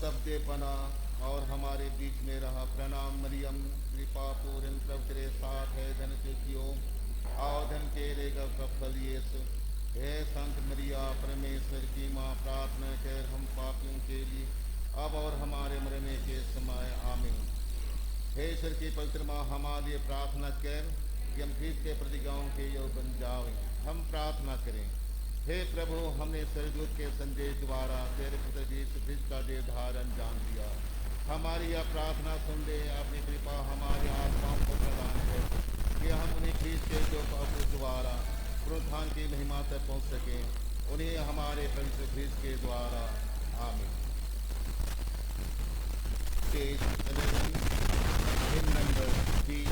सबके बना और हमारे बीच में रहा। प्रणाम मरियम, कृपा पूर्ण प्रभु तेरे साथ है, धन से कियो और धन तेरे का फल यीशु। हे संत मरिया परमेश्वर की माँ, प्रार्थना कर हम पापियों के लिए अब और हमारे मरने के समय आमीन। हे ईश्वर की पवित्र माँ, हमारे लिए प्रार्थना कर कि हम ख्रीस्त के प्रतिज्ञाओं के योग बन जाएं। हम प्रार्थना करें। हे प्रभु, हमने स्वर्गदूत के संदेश द्वारा तेरे पुत्र यीशु ख्रीस्त का देह धारण जान लिया। हमारी यह प्रार्थना सुन ले, अपनी कृपा हमारे आत्माओं को प्रदान कर कि हम उन्हें ख्रीस्त के जो पापों द्वारा पुनरुत्थान की महिमा तक पहुँच सकें। उन्हें हमारे पवित्र ख्रीस्त के द्वारा आमीन। Page 11 in number B.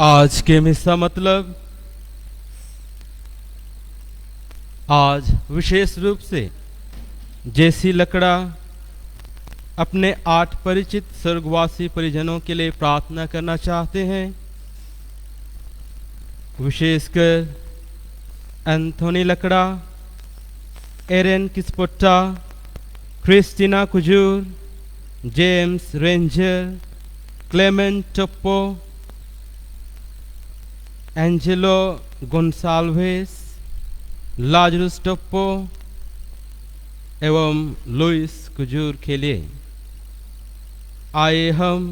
आज के मिस्सा मतलब आज विशेष रूप से जैसी लकड़ा अपने 8 परिचित स्वर्गवासी परिजनों के लिए प्रार्थना करना चाहते हैं, विशेषकर Anthony Lakra, Aaron Kispotta, Christina Kujur, James Ranger, Clement Toppo, Angelo Gonsalves, Lazarus Toppo एवं लुइस कुजूर के लिए आइए हम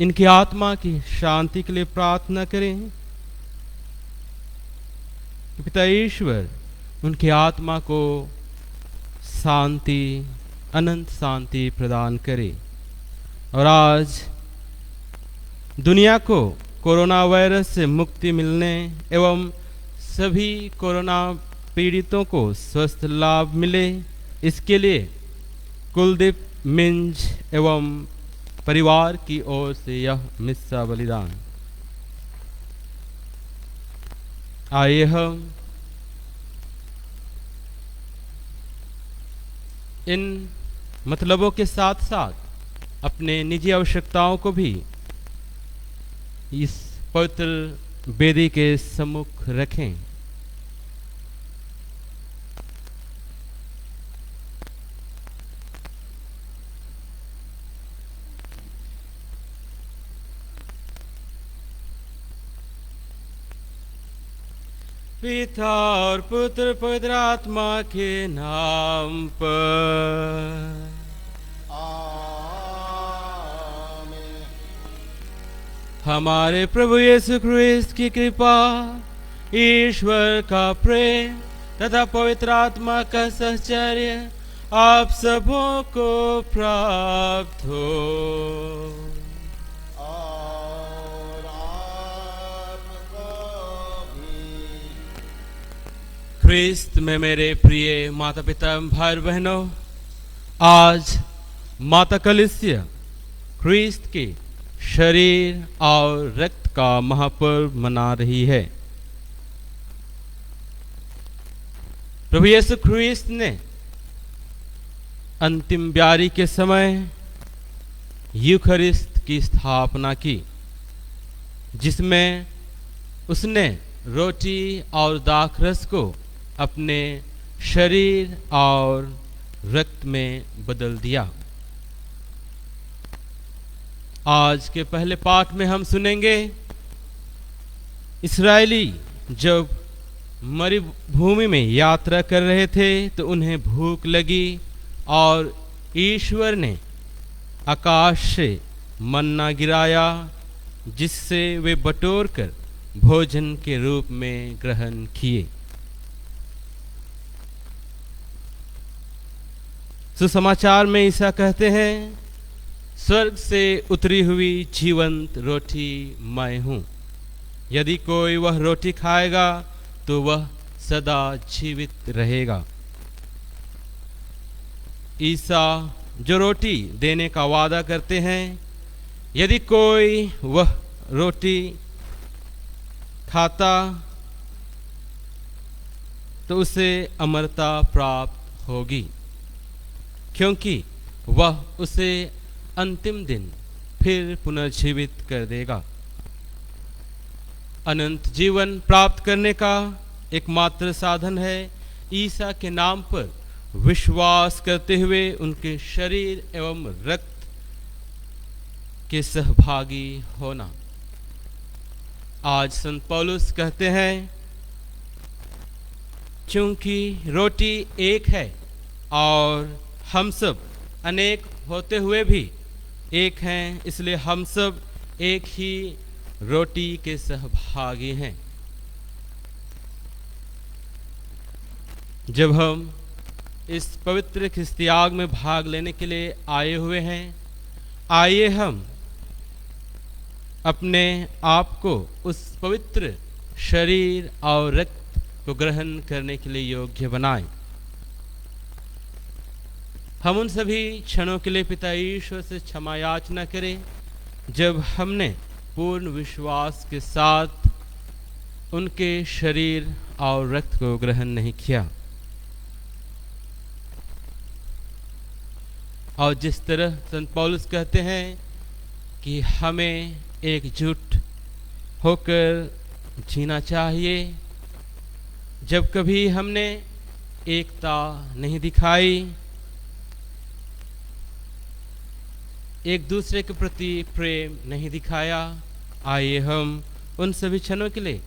इनकी आत्मा की शांति के लिए प्रार्थना करें कि पिता ईश्वर उनकी आत्मा को शांति, अनंत शांति प्रदान करे। और आज दुनिया को कोरोना वायरस से मुक्ति मिलने एवं सभी कोरोना पीड़ितों को स्वस्थ लाभ मिले, इसके लिए कुलदीप मिंज एवं परिवार की ओर से यह मिस्सा बलिदान। आइए हम इन मतलबों के साथ साथ अपने निजी आवश्यकताओं को भी इस पवित्र वेदी के सम्मुख रखें। पिता और पुत्र पवित्र आत्मा के नाम पर आमीन। हमारे प्रभु यीशु ख्रिस्त की कृपा, ईश्वर का प्रेम तथा पवित्र आत्मा का सहचर्य आप सबों को प्राप्त हो। और आपको भी। ख्रिस्त में मेरे प्रिय माता पिता भाई बहनों, आज माता कलीसिया ख्रिस्त के शरीर और रक्त का महापर्व मना रही है। प्रभु यीशु ख्रिस्त ने अंतिम ब्यारी के समय यूखरिस्त की स्थापना की, जिसमें उसने रोटी और दाखरस को अपने शरीर और रक्त में बदल दिया। आज के पहले पाठ में हम सुनेंगे, इस्राएली जब मरुभूमि में यात्रा कर रहे थे तो उन्हें भूख लगी और ईश्वर ने आकाश से मन्ना गिराया, जिससे वे बटोर कर भोजन के रूप में ग्रहण किए। सुसमाचार में ईसा कहते हैं, स्वर्ग से उतरी हुई जीवंत रोटी मैं हूं, यदि कोई वह रोटी खाएगा तो वह सदा जीवित रहेगा। ईसा जो रोटी देने का वादा करते हैं, यदि कोई वह रोटी खाता तो उसे अमरता प्राप्त होगी, क्योंकि वह उसे अंतिम दिन फिर पुनर्जीवित कर देगा। अनंत जीवन प्राप्त करने का एकमात्र साधन है ईसा के नाम पर विश्वास करते हुए उनके शरीर एवं रक्त के सहभागी होना। आज संत पौलुस कहते हैं, चूंकि रोटी एक है और हम सब अनेक होते हुए भी एक हैं, इसलिए हम सब एक ही रोटी के सहभागी हैं। जब हम इस पवित्र ख्रिस्तियाग में भाग लेने के लिए आए हुए हैं, आइए हम अपने आप को उस पवित्र शरीर और रक्त को ग्रहण करने के लिए योग्य बनाएं। हम उन सभी क्षणों के लिए पिता ईश्वर से क्षमा याचना करें जब हमने पूर्ण विश्वास के साथ उनके शरीर और रक्त को ग्रहण नहीं किया। और जिस तरह संत पौलुस कहते हैं कि हमें एकजुट होकर जीना चाहिए, जब कभी हमने एकता नहीं दिखाई, एक दूसरे के प्रति प्रेम नहीं दिखाया, आइए हम उन सभी क्षणों के लिए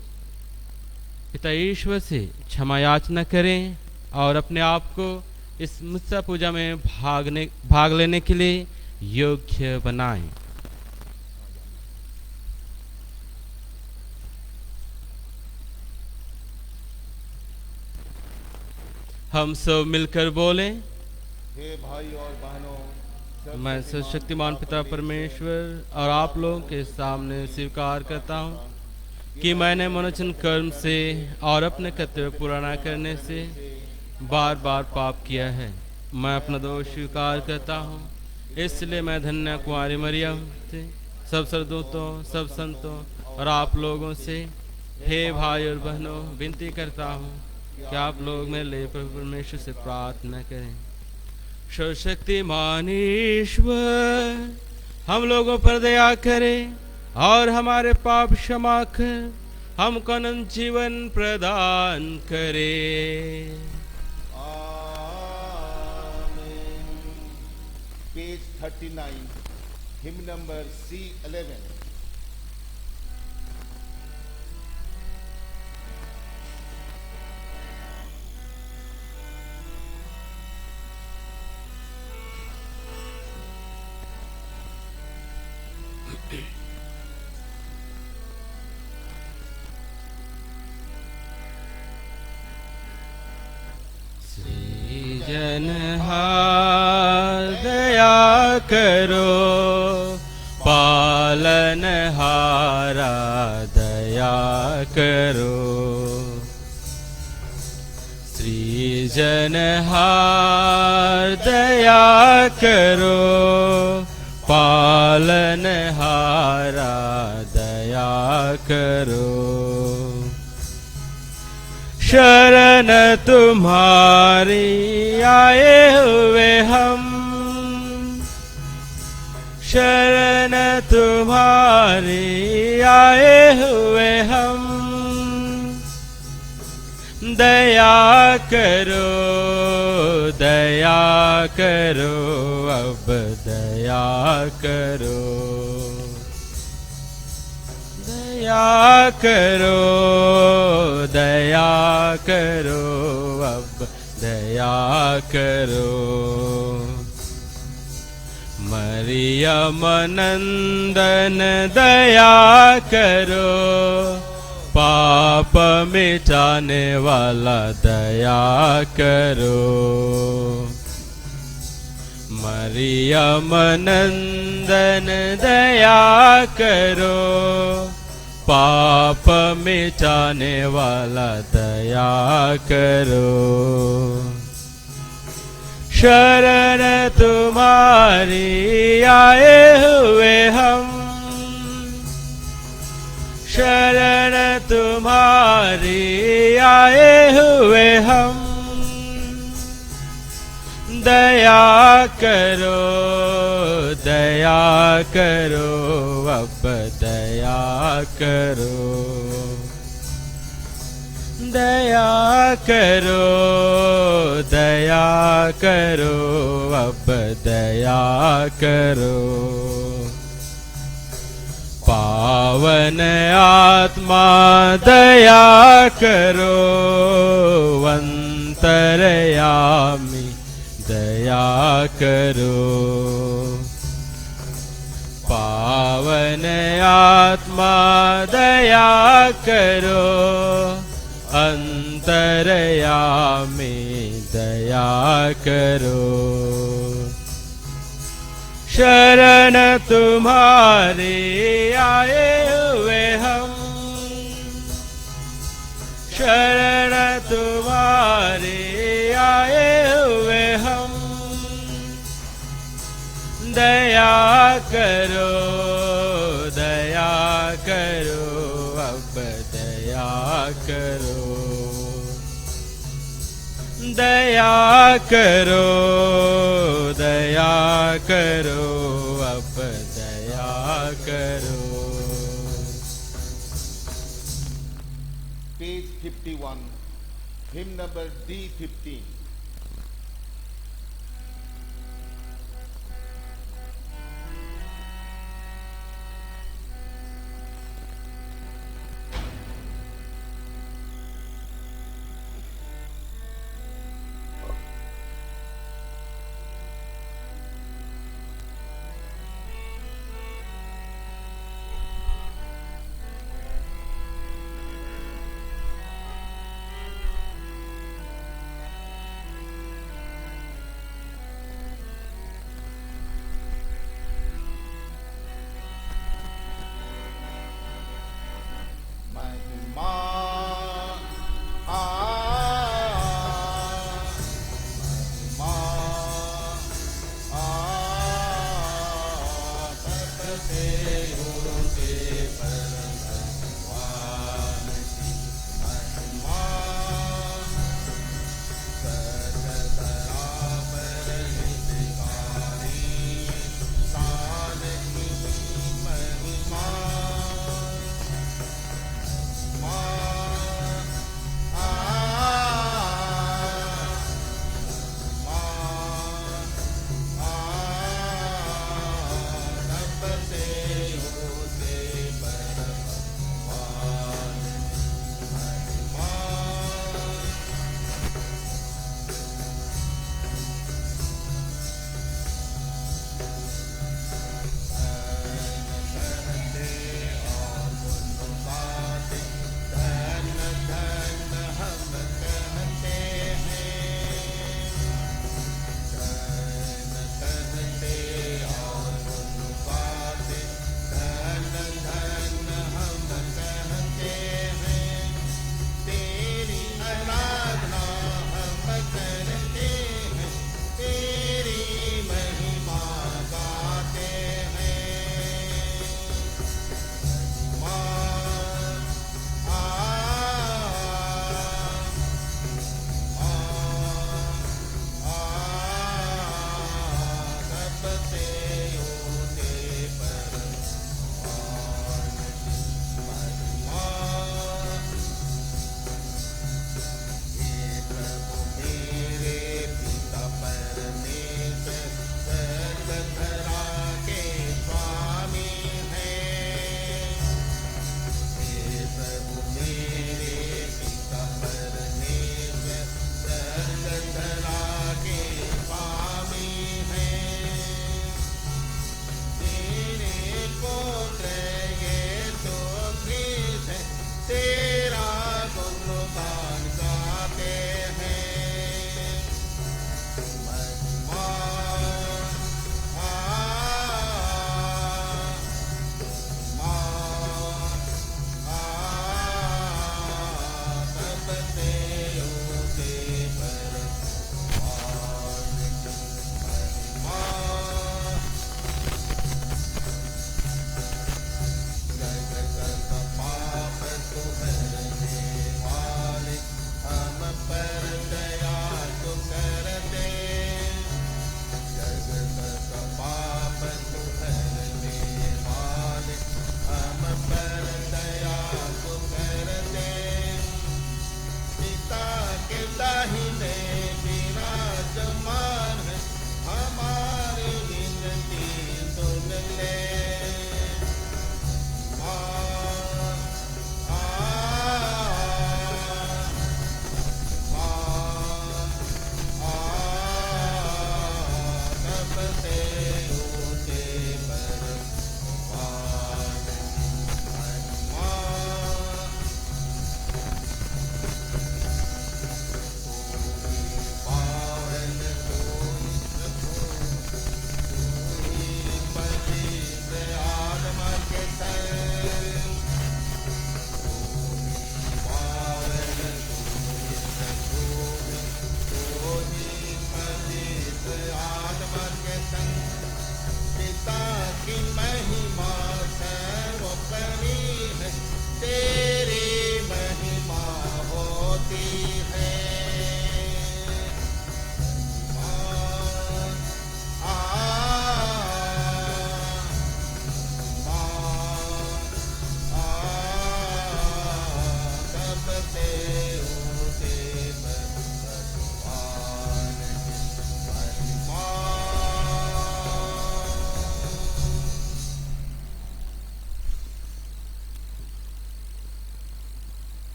पिता ईश्वर से क्षमा याचना करें और अपने आप को इस मुत्सा पूजा में भाग लेने के लिए योग्य बनाएं। हम सब मिलकर बोलें, हे भाई और बहनों, मैं सर्वशक्तिमान पिता परमेश्वर और आप लोगों के सामने स्वीकार करता हूँ कि मैंने मनोचन कर्म से और अपने कर्तव्य पूरा न करने से बार बार पाप किया है। मैं अपना दोष स्वीकार करता हूँ, इसलिए मैं धन्य कुमारी मरियम से, सब सरदूतों, सब संतों और आप लोगों से, हे भाई और बहनों, विनती करता हूँ कि आप लोग मेरे लिए प्रभु परमेश्वर से प्रार्थना करें। सर्वशक्तिमान ईश्वर हम लोगों पर दया करें और हमारे पाप क्षमा कर हमको अनंत जीवन प्रदान करे। आमीन। Page 39, him number C11। जनहार दया करो, पालनहारा दया करो। सृजनहार दया करो, पालनहारा दया करो। शरण तुम्हारी आए हुए हम, शरण तुम्हारी आए हुए हम। दया करो, दया करो, अब दया करो। दया करो, दया करो, अब दया करो। मरियम नंदन दया करो, पाप मिटाने वाला दया करो। मरियम नंदन दया करो, पाप मिटाने वाला दया करो। शरण तुम्हारी आए हुए हम, शरण तुम्हारी आए हुए हम। दया करो, दया करो, अब दया करो। दया करो, दया करो, अब दया करो। पावन आत्मा दया करो, अंतर्यामी दया करो। पावन आत्मा दया करो, अंतर्यामी दया करो। शरण तुम्हारे आए हुए हम, शरण तुम्हारे आए हुए हम। दया करो, दया करो, दया करो, दया करो, अब दया करो। Page 51, hymn number D15.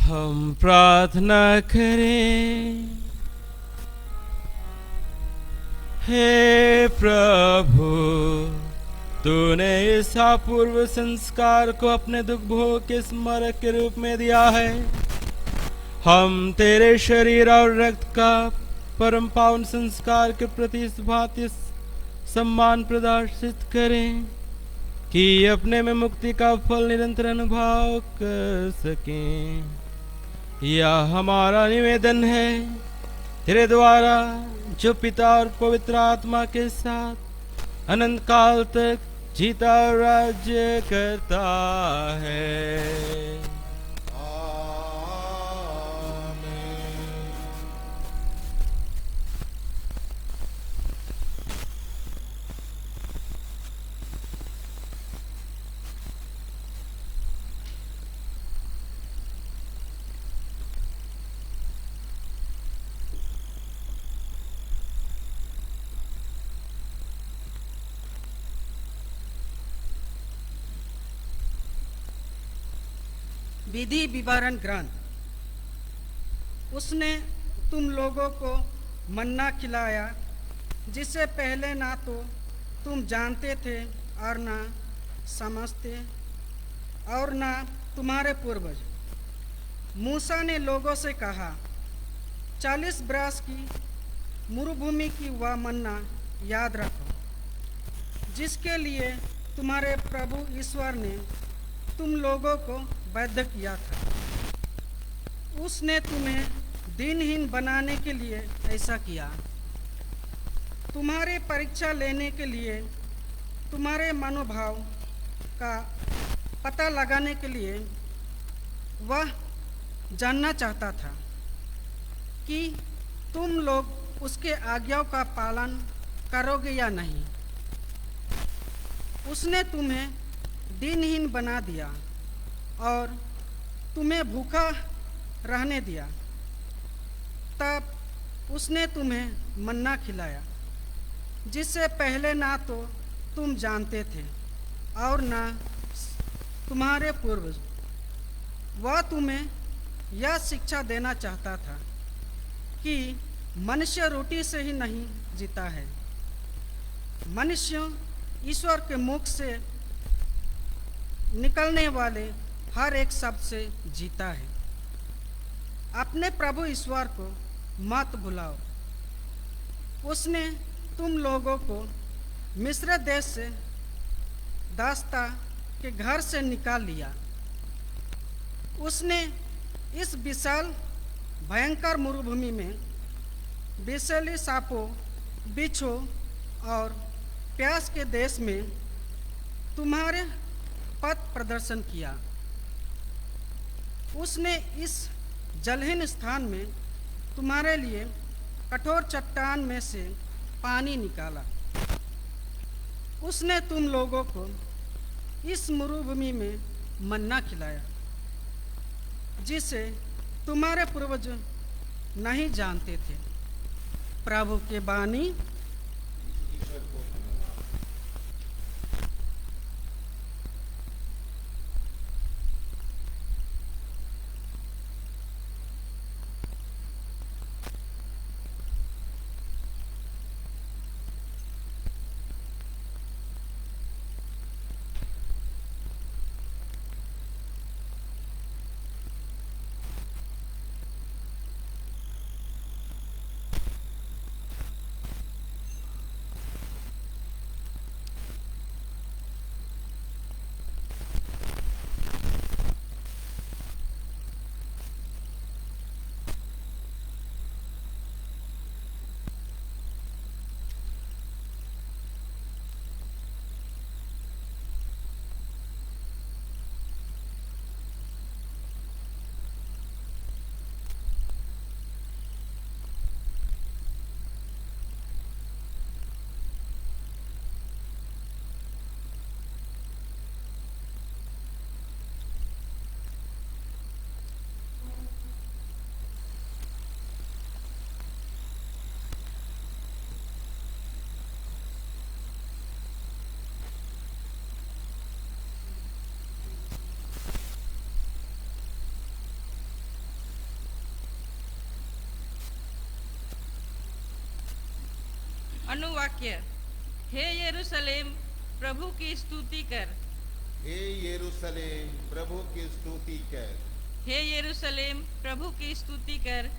हम प्रार्थना करें। हे प्रभु, तूने इस अपूर्व संस्कार को अपने दुख भोग के स्मारक के रूप में दिया है। हम तेरे शरीर और रक्त का परम पावन संस्कार के प्रति इस भांति सम्मान प्रदर्शित करें कि अपने में मुक्ति का फल निरंतर अनुभव कर सकें। यह हमारा निवेदन है तेरे द्वारा, जो पिता और पवित्र आत्मा के साथ अनंत काल तक जीता और राज्य करता है। विधि विवरण ग्रंथ। उसने तुम लोगों को मन्ना खिलाया, जिससे पहले ना तो तुम जानते थे और ना समझते, और ना तुम्हारे पूर्वज। मूसा ने लोगों से कहा, 40 बरस की मरुभूमि की वह मन्ना याद रखो, जिसके लिए तुम्हारे प्रभु ईश्वर ने तुम लोगों को वैध किया था। उसने तुम्हें दिनहीन बनाने के लिए ऐसा किया, तुम्हारी परीक्षा लेने के लिए, तुम्हारे मनोभाव का पता लगाने के लिए। वह जानना चाहता था कि तुम लोग उसके आज्ञाओं का पालन करोगे या नहीं। उसने तुम्हें दिनहीन बना दिया और तुम्हें भूखा रहने दिया। तब उसने तुम्हें मन्ना खिलाया, जिससे पहले ना तो तुम जानते थे और ना तुम्हारे पूर्वज। वह तुम्हें यह शिक्षा देना चाहता था कि मनुष्य रोटी से ही नहीं जीता है, मनुष्य ईश्वर के मुख से निकलने वाले हर एक शब्द से जीता है। अपने प्रभु ईश्वर को मत भुलाओ। उसने तुम लोगों को मिस्र देश से दास्ता के घर से निकाल लिया। उसने इस विशाल भयंकर मरुभूमि में विषैले सांपों, बिच्छों और प्यास के देश में तुम्हारे पथ प्रदर्शन किया। उसने इस जलहीन स्थान में तुम्हारे लिए कठोर चट्टान में से पानी निकाला। उसने तुम लोगों को इस मरुभूमि में मन्ना खिलाया, जिसे तुम्हारे पूर्वज नहीं जानते थे। प्रभु के बानी। अनुवाक्य। हे यरूशलेम, प्रभु की स्तुति कर। हे यरूशलेम, प्रभु की स्तुति कर। हे यरूशलेम, प्रभु की स्तुति कर।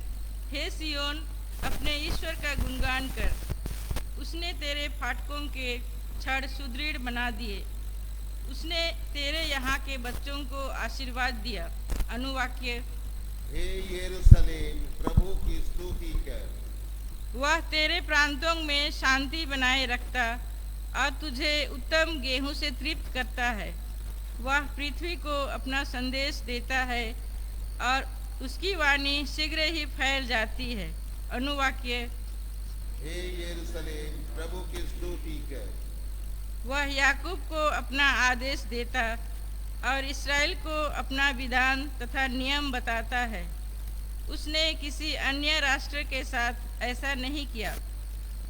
हे सियोन, अपने ईश्वर का गुणगान कर। उसने तेरे फाटकों के छड़ सुदृढ़ बना दिए। उसने तेरे यहाँ के बच्चों को आशीर्वाद दिया। अनुवाक्य। हे यरूशलेम, प्रभु की स्तुति कर। वह तेरे प्रांतों में शांति बनाए रखता और तुझे उत्तम गेहूं से तृप्त करता है। वह पृथ्वी को अपना संदेश देता है और उसकी वाणी शीघ्र ही फैल जाती है। अनुवाक्य। हे यरूशलेम, प्रभु की स्तुति कर। वह याकूब को अपना आदेश देता और इस्राएल को अपना विधान तथा नियम बताता है। उसने किसी अन्य राष्ट्र के साथ ऐसा नहीं किया।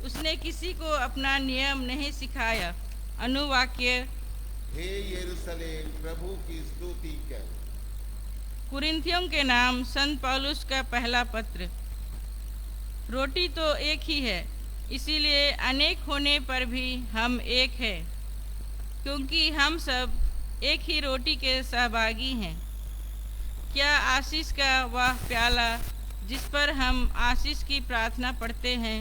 उसने किसी को अपना नियम नहीं सिखाया। अनुवाक्य। हे यरूशलेम, प्रभु की स्तुति कर। कुरिन्थियों के नाम संत पौलुस का पहला पत्र। रोटी तो एक ही है, इसीलिए अनेक होने पर भी हम एक हैं, क्योंकि हम सब एक ही रोटी के सहभागी हैं। क्या आशीष का वह प्याला जिस पर हम आशीष की प्रार्थना पढ़ते हैं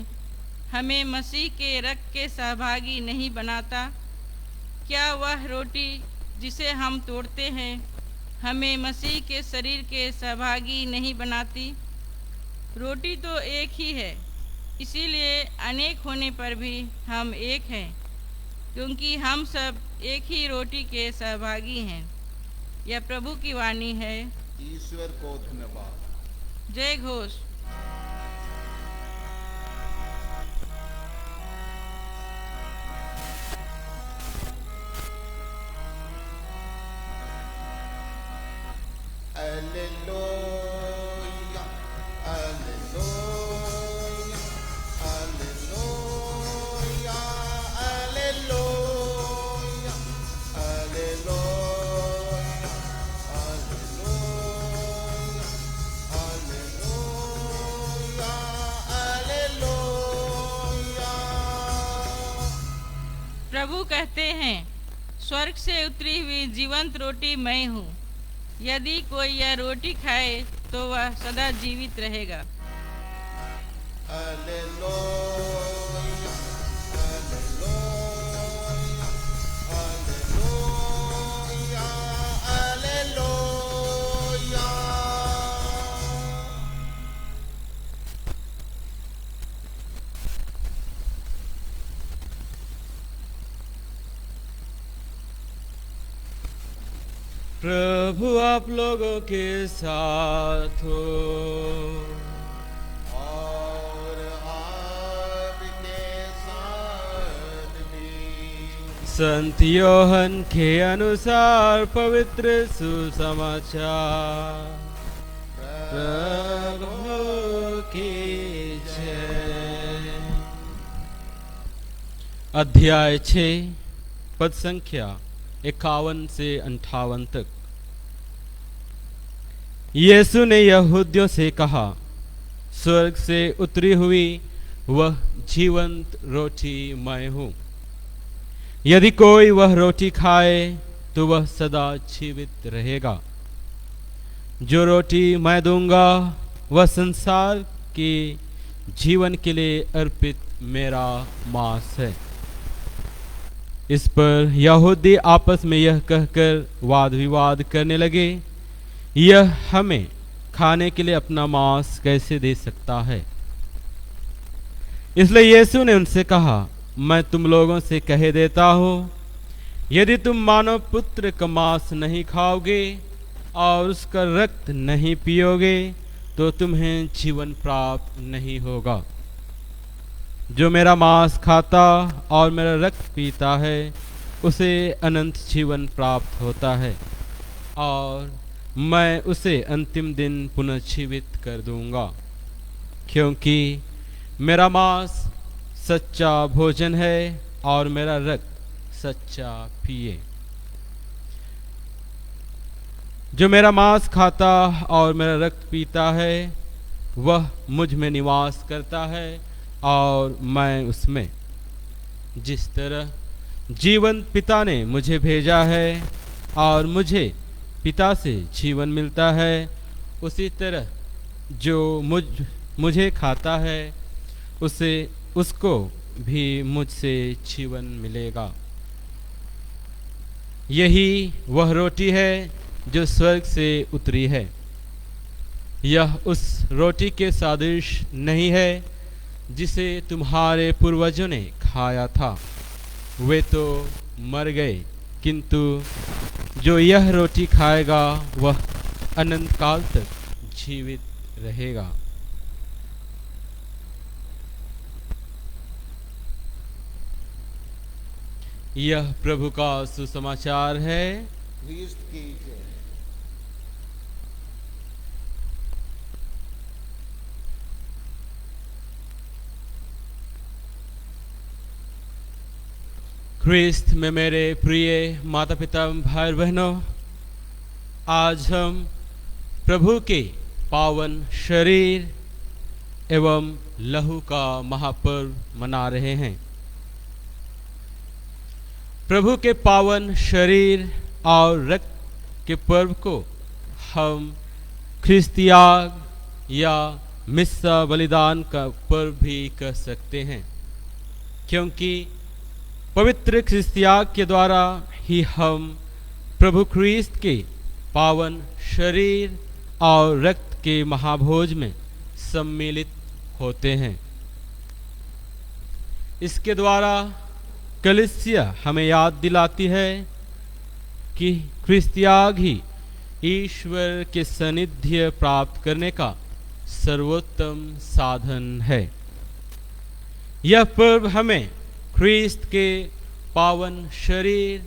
हमें मसीह के रक्त के सहभागी नहीं बनाता? क्या वह रोटी जिसे हम तोड़ते हैं हमें मसीह के शरीर के सहभागी नहीं बनाती? रोटी तो एक ही है, इसीलिए अनेक होने पर भी हम एक हैं, क्योंकि हम सब एक ही रोटी के सहभागी हैं। यह प्रभु की वाणी है। ईश्वर को धन्यवाद। जय Ghosh. Alleluia, alleluia, alleluia, alleluia, alleluia, alleluia, alleluia। प्रभु कहते हैं, स्वर्ग से उतरी हुई जीवंत रोटी मैं हूँ। यदि कोई यह रोटी खाए तो वह सदा जीवित रहेगा। Alleluia, alleluia, alleluia, alleluia। प्रभु आप लोगों के साथ हो और आपके साथ भी। संत योहन के अनुसार पवित्र सुसमाचार। प्रभु की जय। अध्याय 6 पद संख्या 51 से 58 तक। यीशु ने यहूदियों से कहा, स्वर्ग से उतरी हुई वह जीवंत रोटी मैं हूँ। यदि कोई वह रोटी खाए तो वह सदा जीवित रहेगा। जो रोटी मैं दूंगा वह संसार के जीवन के लिए अर्पित मेरा मांस है। इस पर यहूदी आपस में यह कहकर वाद विवाद करने लगे, यह हमें खाने के लिए अपना मांस कैसे दे सकता है? इसलिए यीशु ने उनसे कहा, मैं तुम लोगों से कह देता हूँ, यदि तुम मानव पुत्र का मांस नहीं खाओगे और उसका रक्त नहीं पियोगे तो तुम्हें जीवन प्राप्त नहीं होगा। जो मेरा मांस खाता और मेरा रक्त पीता है उसे अनंत जीवन प्राप्त होता है और मैं उसे अंतिम दिन पुनर्जीवित कर दूंगा, क्योंकि मेरा मांस सच्चा भोजन है और मेरा रक्त सच्चा पिए। जो मेरा मांस खाता और मेरा रक्त पीता है वह मुझ में निवास करता है और मैं उसमें। जिस तरह जीवंत पिता ने मुझे भेजा है और मुझे पिता से जीवन मिलता है, उसी तरह जो मुझे खाता है उसको भी मुझसे जीवन मिलेगा। यही वह रोटी है जो स्वर्ग से उतरी है। यह उस रोटी के सदृश नहीं है जिसे तुम्हारे पूर्वजों ने खाया था, वे तो मर गए, किंतु जो यह रोटी खाएगा वह अनंत काल तक जीवित रहेगा। यह प्रभु का सुसमाचार है। ख्रीस्त की जय। ख्रीस्त में मेरे प्रिय माता पिता भाई बहनों, आज हम प्रभु के पावन शरीर एवं लहू का महापर्व मना रहे हैं। प्रभु के पावन शरीर और रक्त के पर्व को हम ख्रिस्तियाग या मिस्सा बलिदान का पर्व भी कह सकते हैं, क्योंकि पवित्र ख्रिस्तियाग के द्वारा ही हम प्रभु ख्रीस्त के पावन शरीर और रक्त के महाभोज में सम्मिलित होते हैं। इसके द्वारा कलीसिया हमें याद दिलाती है कि ख्रिस्तियाग ही ईश्वर के सानिध्य प्राप्त करने का सर्वोत्तम साधन है। यह पर्व हमें ख्रीस्त के पावन शरीर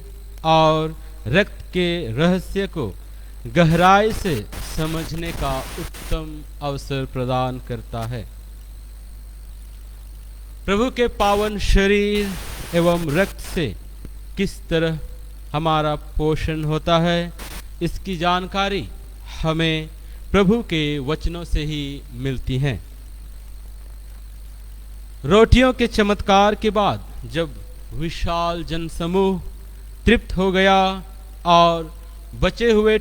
और रक्त के रहस्य को गहराई से समझने का उत्तम अवसर प्रदान करता है। प्रभु के पावन शरीर एवं रक्त से किस तरह हमारा पोषण होता है, इसकी जानकारी हमें प्रभु के वचनों से ही मिलती है। रोटियों के चमत्कार के बाद जब विशाल जनसमूह तृप्त हो गया और बचे हुए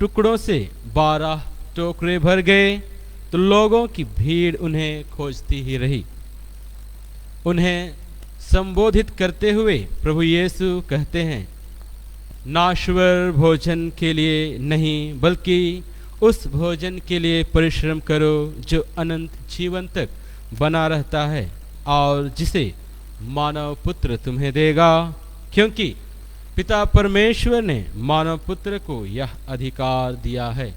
टुकड़ों से 12 टोकरे भर गए, तो लोगों की भीड़ उन्हें खोजती ही रही। उन्हें संबोधित करते हुए प्रभु यीशु कहते हैं, नाश्वर भोजन के लिए नहीं बल्कि उस भोजन के लिए परिश्रम करो जो अनंत जीवन तक बना रहता है और जिसे मानव पुत्र तुम्हें देगा, क्योंकि पिता परमेश्वर ने मानव पुत्र को यह अधिकार दिया है।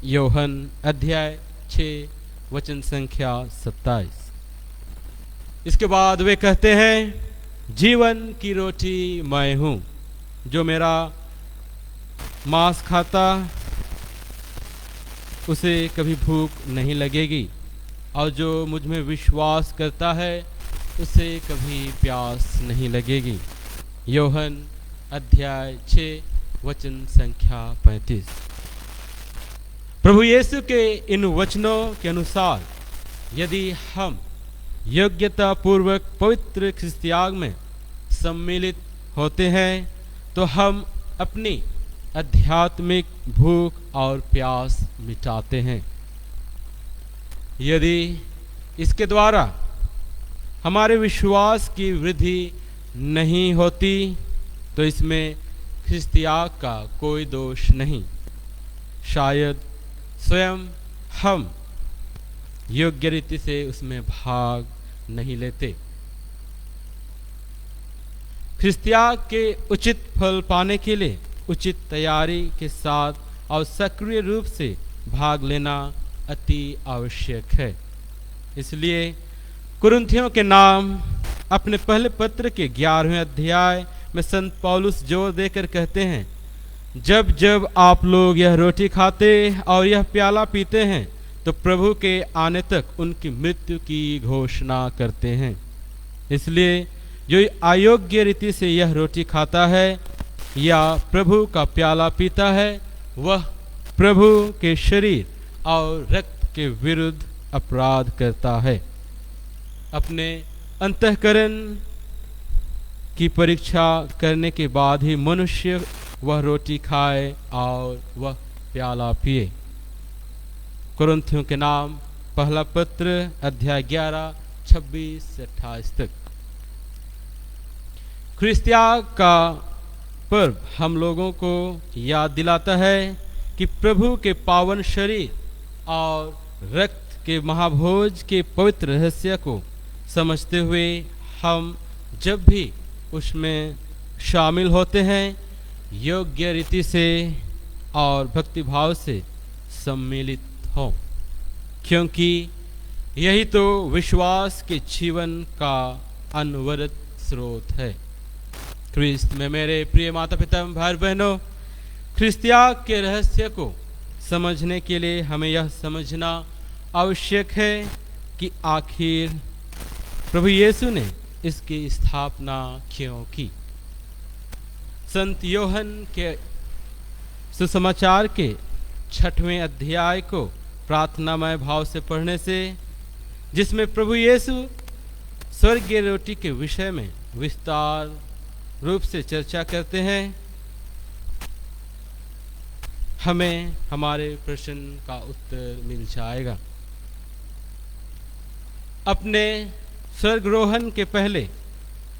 यूहन्ना अध्याय 6 वचन संख्या 27। इसके बाद वे कहते हैं, जीवन की रोटी मैं हूँ, जो मेरा मांस खाता उसे कभी भूख नहीं लगेगी और जो मुझ में विश्वास करता है उसे कभी प्यास नहीं लगेगी। यूहन्ना अध्याय 6 वचन संख्या 35। प्रभु यीशु के इन वचनों के अनुसार यदि हम योग्यता पूर्वक पवित्र ख्रिस्तियाग में सम्मिलित होते हैं तो हम अपनी आध्यात्मिक भूख और प्यास मिटाते हैं। यदि इसके द्वारा हमारे विश्वास की वृद्धि नहीं होती तो इसमें ख्रिस्तियाग का कोई दोष नहीं। शायद स्वयं हम योग्य रीति से उसमें भाग नहीं लेते। ख्रिस्तियाग के उचित फल पाने के लिए उचित तैयारी के साथ और सक्रिय रूप से भाग लेना अति आवश्यक है। इसलिए कुरिन्थियों के नाम अपने पहले पत्र के 11वें अध्याय में संत पौलुस जोर देकर कहते हैं, जब जब आप लोग यह रोटी खाते और यह प्याला पीते हैं तो प्रभु के आने तक उनकी मृत्यु की घोषणा करते हैं। इसलिए जो अयोग्य रीति से यह रोटी खाता है या प्रभु का प्याला पीता है, वह प्रभु के शरीर और रक्त के विरुद्ध अपराध करता है। अपने अंतःकरण की परीक्षा करने के बाद ही मनुष्य वह रोटी खाए और वह प्याला पिए। कुरिन्थियों के नाम पहला पत्र अध्याय 11 26 से 28 तक। क्रिस्त्याग का पर्व हम लोगों को याद दिलाता है कि प्रभु के पावन शरीर और रक्त के महाभोज के पवित्र रहस्य को समझते हुए हम जब भी उसमें शामिल होते हैं योग्य रीति से और भक्तिभाव से सम्मिलित हों, क्योंकि यही तो विश्वास के जीवन का अनवरत स्रोत है। ख्रिस्त में मेरे प्रिय माता पिता भाई बहनों, क्रिस्त्याग के रहस्य को समझने के लिए हमें यह समझना आवश्यक है कि आखिर प्रभु यीशु ने इसकी स्थापना क्यों की। संत योहन के सुसमाचार के 6वें अध्याय को प्रार्थनामय भाव से पढ़ने से, जिसमें प्रभु यीशु स्वर्गीय रोटी के विषय में विस्तार रूप से चर्चा करते हैं, हमें हमारे प्रश्न का उत्तर मिल जाएगा। अपने स्वर्गरोहण के पहले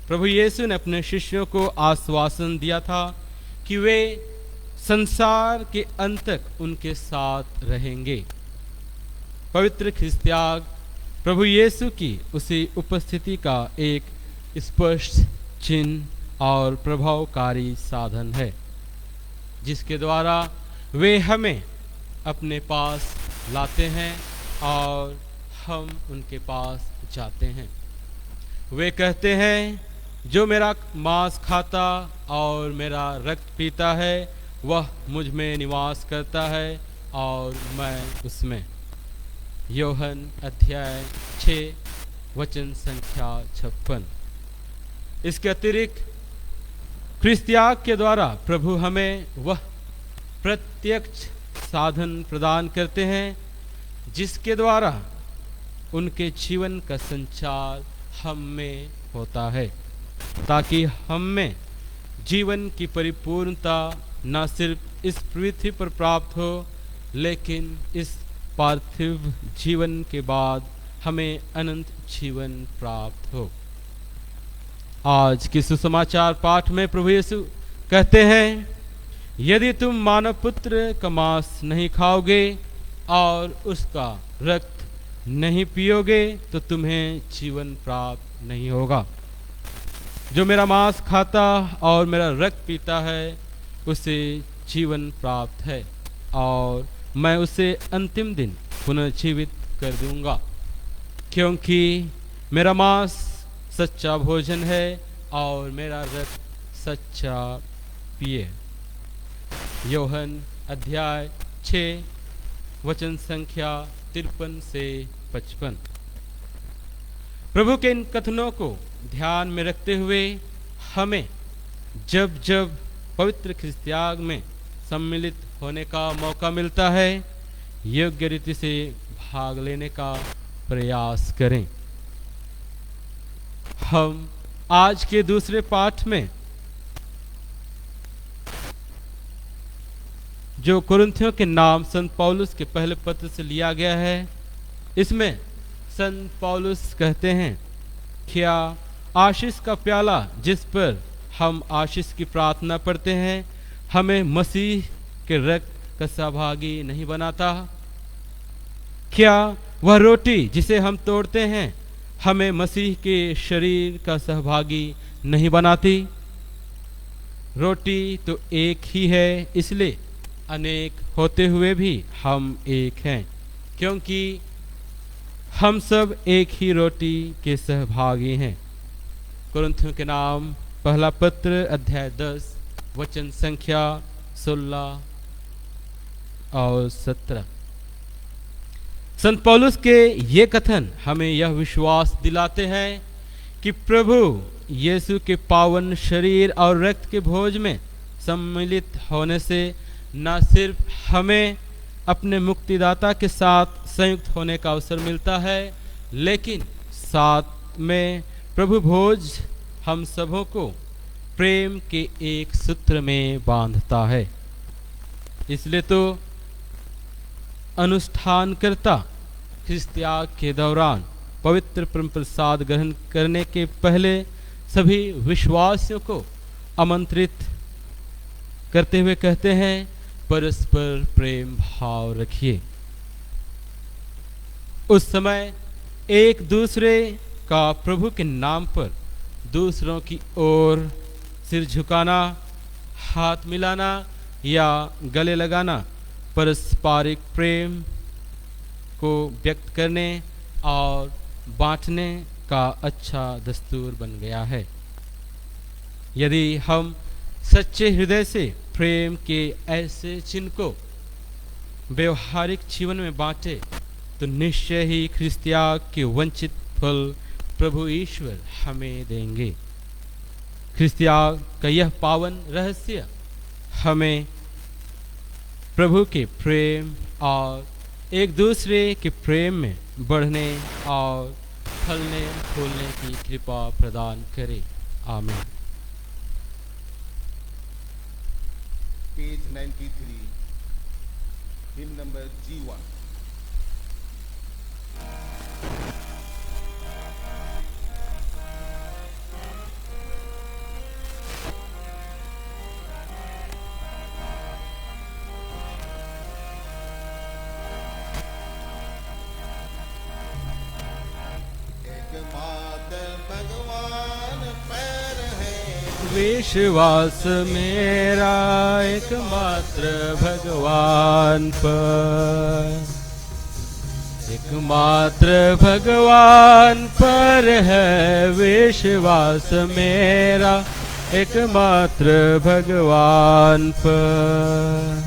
प्रभु यीशु ने अपने शिष्यों को आश्वासन दिया था कि वे संसार के अंत तक उनके साथ रहेंगे। पवित्र क्रिस्त्याग प्रभु यीशु की उसी उपस्थिति का एक स्पष्ट चिन्ह और प्रभावकारी साधन है, जिसके द्वारा वे हमें अपने पास लाते हैं और हम उनके पास जाते हैं। वे कहते हैं, जो मेरा मांस खाता और मेरा रक्त पीता है वह मुझ में निवास करता है और मैं उसमें। योहन अध्याय 6 वचन संख्या 56। इसके अतिरिक्त क्रिस्त्याग के द्वारा प्रभु हमें वह प्रत्यक्ष साधन प्रदान करते हैं जिसके द्वारा उनके जीवन का संचार हम में होता है, ताकि हम में जीवन की परिपूर्णता न सिर्फ इस पृथ्वी पर प्राप्त हो, लेकिन इस पार्थिव जीवन के बाद हमें अनंत जीवन प्राप्त हो। आज के सुसमाचार पाठ में प्रभु यीशु कहते हैं, यदि तुम मानव पुत्र का मांस नहीं खाओगे और उसका रक्त नहीं पियोगे तो तुम्हें जीवन प्राप्त नहीं होगा। जो मेरा मांस खाता और मेरा रक्त पीता है उसे जीवन प्राप्त है और मैं उसे अंतिम दिन पुनर्जीवित कर दूंगा, क्योंकि मेरा मांस सच्चा भोजन है और मेरा रक्त सच्चा पिए। योहन अध्याय 6 वचन संख्या 53 से 55। प्रभु के इन कथनों को ध्यान में रखते हुए हमें जब जब पवित्र क्रिस्त्याग में सम्मिलित होने का मौका मिलता है योग्य रीति से भाग लेने का प्रयास करें। हम आज के दूसरे पाठ में जो कुरिन्थियों के नाम संत पौलुस के पहले पत्र से लिया गया है, इसमें संत पौलुस कहते हैं, क्या आशीष का प्याला जिस पर हम आशीष की प्रार्थना पढ़ते हैं हमें मसीह के रक्त का सहभागी नहीं बनाता? क्या वह रोटी जिसे हम तोड़ते हैं हमें मसीह के शरीर का सहभागी नहीं बनाती? रोटी तो एक ही है, इसलिए अनेक होते हुए भी हम एक हैं, क्योंकि हम सब एक ही रोटी के सहभागी हैं। कुरिन्थियों के नाम पहला पत्र अध्याय 10 वचन संख्या 16 और 17। संत पौलुस के ये कथन हमें यह विश्वास दिलाते हैं कि प्रभु यीशु के पावन शरीर और रक्त के भोज में सम्मिलित होने से न सिर्फ हमें अपने मुक्तिदाता के साथ संयुक्त होने का अवसर मिलता है, लेकिन साथ में प्रभु भोज हम सबों को प्रेम के एक सूत्र में बांधता है। इसलिए तो अनुष्ठानकर्ता ख्रिस्त त्याग के दौरान पवित्र परम प्रसाद ग्रहण करने के पहले सभी विश्वासियों को आमंत्रित करते हुए कहते हैं, परस्पर प्रेम भाव रखिए। उस समय एक दूसरे का प्रभु के नाम पर दूसरों की ओर सिर झुकाना, हाथ मिलाना या गले लगाना पारस्परिक प्रेम को व्यक्त करने और बांटने का अच्छा दस्तूर बन गया है। यदि हम सच्चे हृदय से प्रेम के ऐसे चिन्ह को व्यवहारिक जीवन में बांटे तो निश्चय ही ख्रिस्त त्याग के वंचित फल प्रभु ईश्वर हमें देंगे। ख्रिस्त त्याग का यह पावन रहस्य हमें प्रभु के प्रेम और एक दूसरे के प्रेम में बढ़ने और फलने फूलने की कृपा प्रदान करे। आमीन। Page 93, hymn number G1. विश्वास मेरा एकमात्र भगवान पर, एकमात्र भगवान पर है विश्वास मेरा, एकमात्र भगवान पर।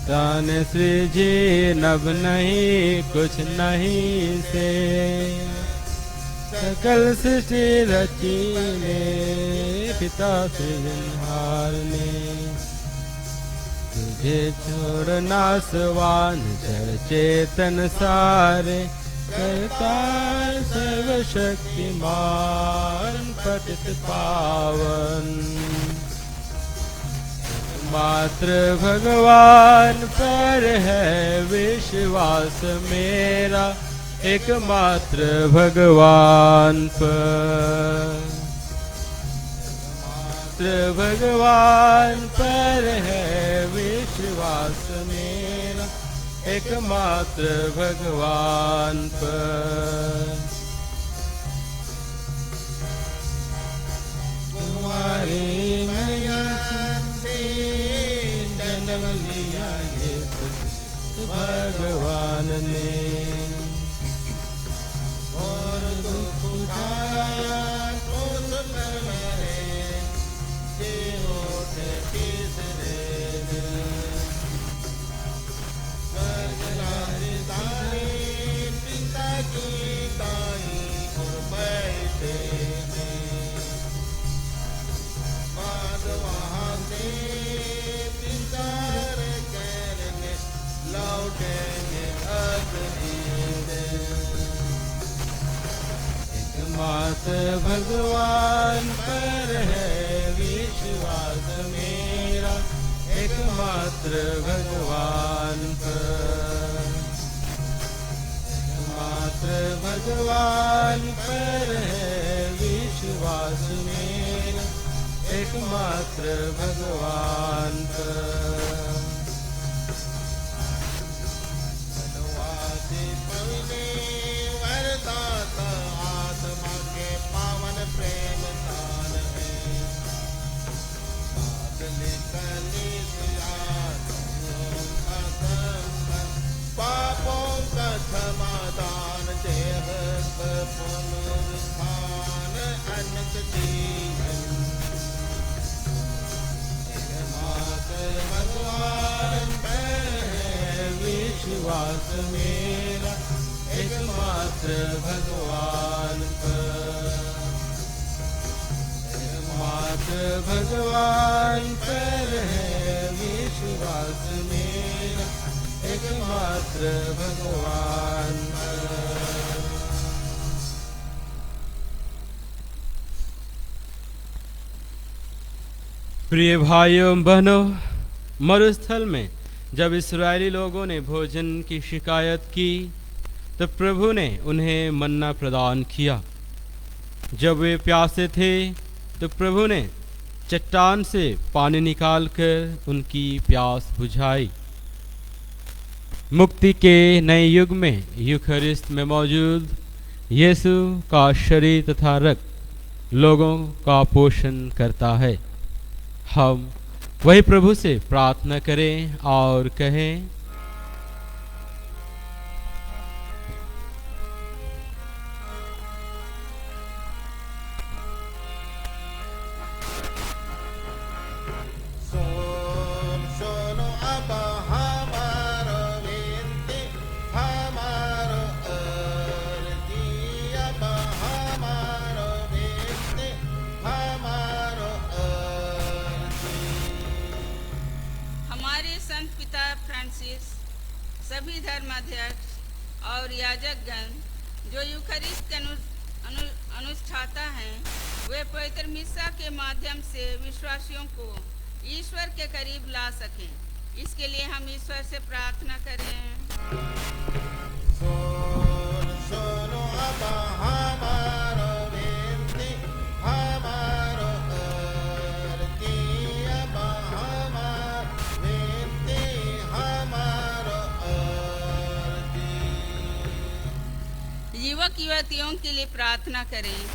दान सृजी नब नहीं कुछ नहीं से, सकल सृष्टि रची ने पिता सृजनहार ने। तुझे छोड़ नासवान जड़ चेतन सारे, करतार सर्वशक्तिमान पतित पावन। मात्र भगवान पर है विश्वास मेरा, एकमात्र भगवान पर। मात्र भगवान पर है विश्वास मेरा, एकमात्र भगवान पर। तुम्हारी मैया से जन्म लिया ये भगवान ने, और दुख उठाया तो सुन मेरे होते तीसरे दिन। राजधानी पिता की दाई और बैठे हैं, बाद वहाँ से पिता करेंगे लौटेंगे अगली दिन। एकमात्र भगवान पर है विश्वास मेरा, एकमात्र भगवान पर। एकमात्र भगवान पर है विश्वास मेरा, एकमात्र भगवान पर। बनवासी पवने वरदाता आत्मा के पावन प्रेम दान है। बादल कलित पापों का क्षमादान, देह पुनरुत्थान अनंत जीवन। एकमात्र भगवान पर है विश्वास मेरा, एकमात्र भगवान पर। एकमात्र भगवान पर है विश्वास मेरा, एकमात्र भगवान पर। प्रिय भाइयों बहनों, मरुस्थल में जब इस्राएली लोगों ने भोजन की शिकायत की तो प्रभु ने उन्हें मन्ना प्रदान किया। जब वे प्यासे थे तो प्रभु ने चट्टान से पानी निकालकर उनकी प्यास बुझाई। मुक्ति के नए युग में यूखरिस्त में मौजूद यीशु का शरीर तथा रक्त लोगों का पोषण करता है। हम वही प्रभु से प्रार्थना करें और कहें, सभी धर्माध्यक्ष और याजकगण जो यूखरिस्त अनुष्ठाता हैं, वे पवित्र मिस्सा के माध्यम से विश्वासियों को ईश्वर के करीब ला सकें। इसके लिए हम ईश्वर से प्रार्थना करें। युवक युवतियों के लिए प्रार्थना करें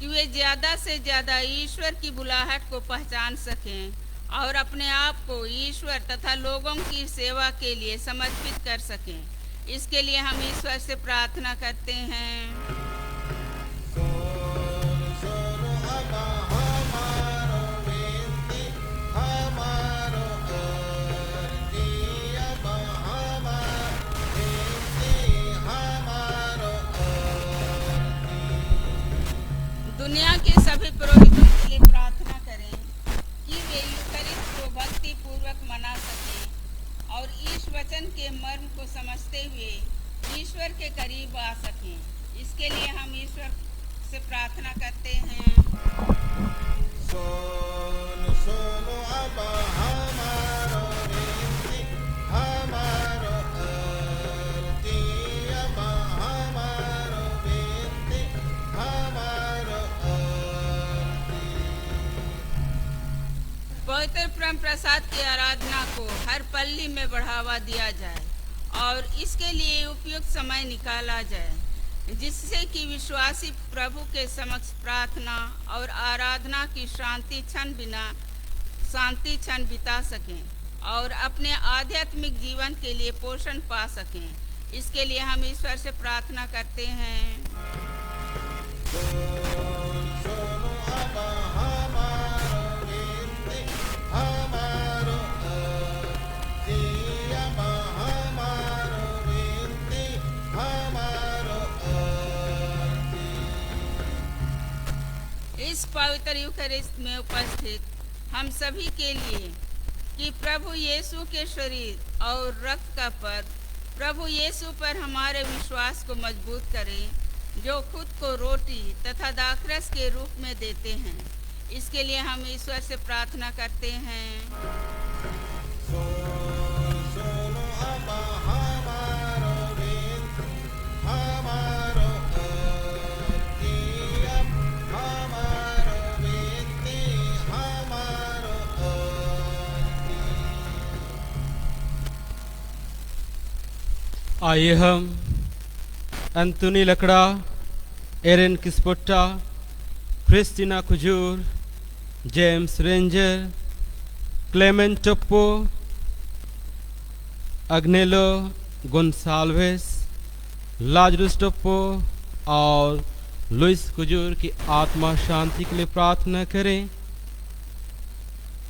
कि वे ज़्यादा से ज़्यादा ईश्वर की बुलाहट को पहचान सकें और अपने आप को ईश्वर तथा लोगों की सेवा के लिए समर्पित कर सकें। इसके लिए हम ईश्वर से प्रार्थना करते हैं। दुनिया के सभी पुरोहितों के लिए प्रार्थना करें कि वे यूखरिस्त को भक्ति पूर्वक मना सकें और ईश वचन के मर्म को समझते हुए ईश्वर के करीब आ सकें। इसके लिए हम ईश्वर से प्रार्थना करते हैं। पवित्र परम प्रसाद की आराधना को हर पल्ली में बढ़ावा दिया जाए और इसके लिए उपयुक्त समय निकाला जाए, जिससे कि विश्वासी प्रभु के समक्ष प्रार्थना और आराधना की शांति क्षण बिता सकें और अपने आध्यात्मिक जीवन के लिए पोषण पा सकें। इसके लिए हम ईश्वर से प्रार्थना करते हैं। इस पवित्र यूखरिस्त में उपस्थित हम सभी के लिए कि प्रभु यीशु के शरीर और रक्त का पर्व प्रभु यीशु पर हमारे विश्वास को मजबूत करे, जो खुद को रोटी तथा दाखरस के रूप में देते हैं। इसके लिए हम ईश्वर से प्रार्थना करते हैं। आइए हम Anthony Lakra, Aaron Kispotta, Christina Kujur, James Ranger, Clement Toppo, Agnelo Gonsalves, Lazarus Toppo और लुइस कुजूर की आत्मा शांति के लिए प्रार्थना करें।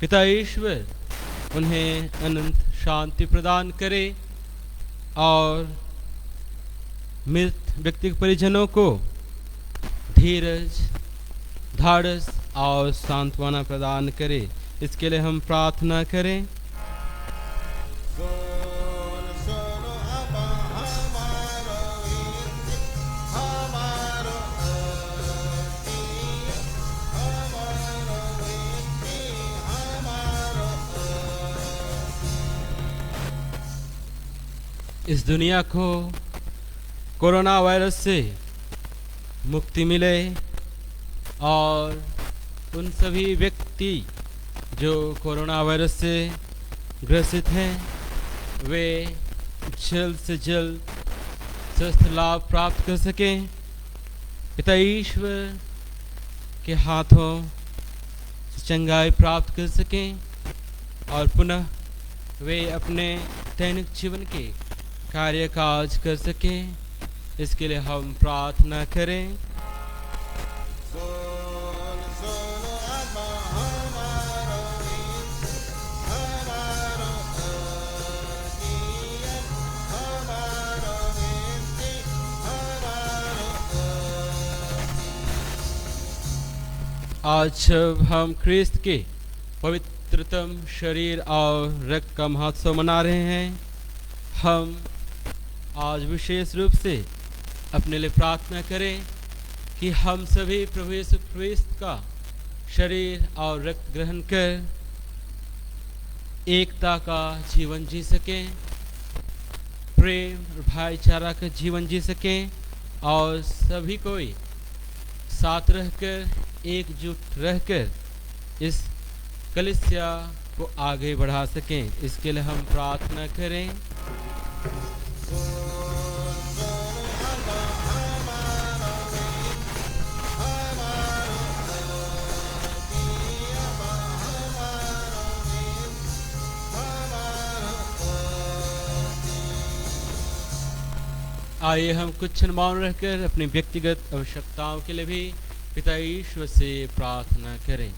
पिता ईश्वर उन्हें अनंत शांति प्रदान करे और मृत व्यक्ति के परिजनों को धीरज, धाड़स और सांत्वना प्रदान करे। इसके लिए हम प्रार्थना करें। इस दुनिया को कोरोना वायरस से मुक्ति मिले और उन सभी व्यक्ति जो कोरोना वायरस से ग्रसित हैं वे जल्द से जल्द स्वस्थ लाभ प्राप्त कर सकें। पिता ईश्वर के हाथों से चंगाई प्राप्त कर सकें और पुनः वे अपने दैनिक जीवन के कार्य काज कर सकें। इसके लिए हम प्रार्थना करें। आज जब हम ख्रिस्त के पवित्रतम शरीर और रक्त का महोत्सव मना रहे हैं, हम आज विशेष रूप से अपने लिए प्रार्थना करें कि हम सभी प्रभु यीशु ख्रिस्त का शरीर और रक्त ग्रहण कर एकता का जीवन जी सकें, प्रेम और भाईचारा का जीवन जी सकें और सभी कोई साथ रहकर एकजुट रहकर इस कलीसिया को आगे बढ़ा सकें। इसके लिए हम प्रार्थना करें। आइए हम कुछ क्षण मौन रहकर अपनी व्यक्तिगत आवश्यकताओं के लिए भी पिता ईश्वर से प्रार्थना करें।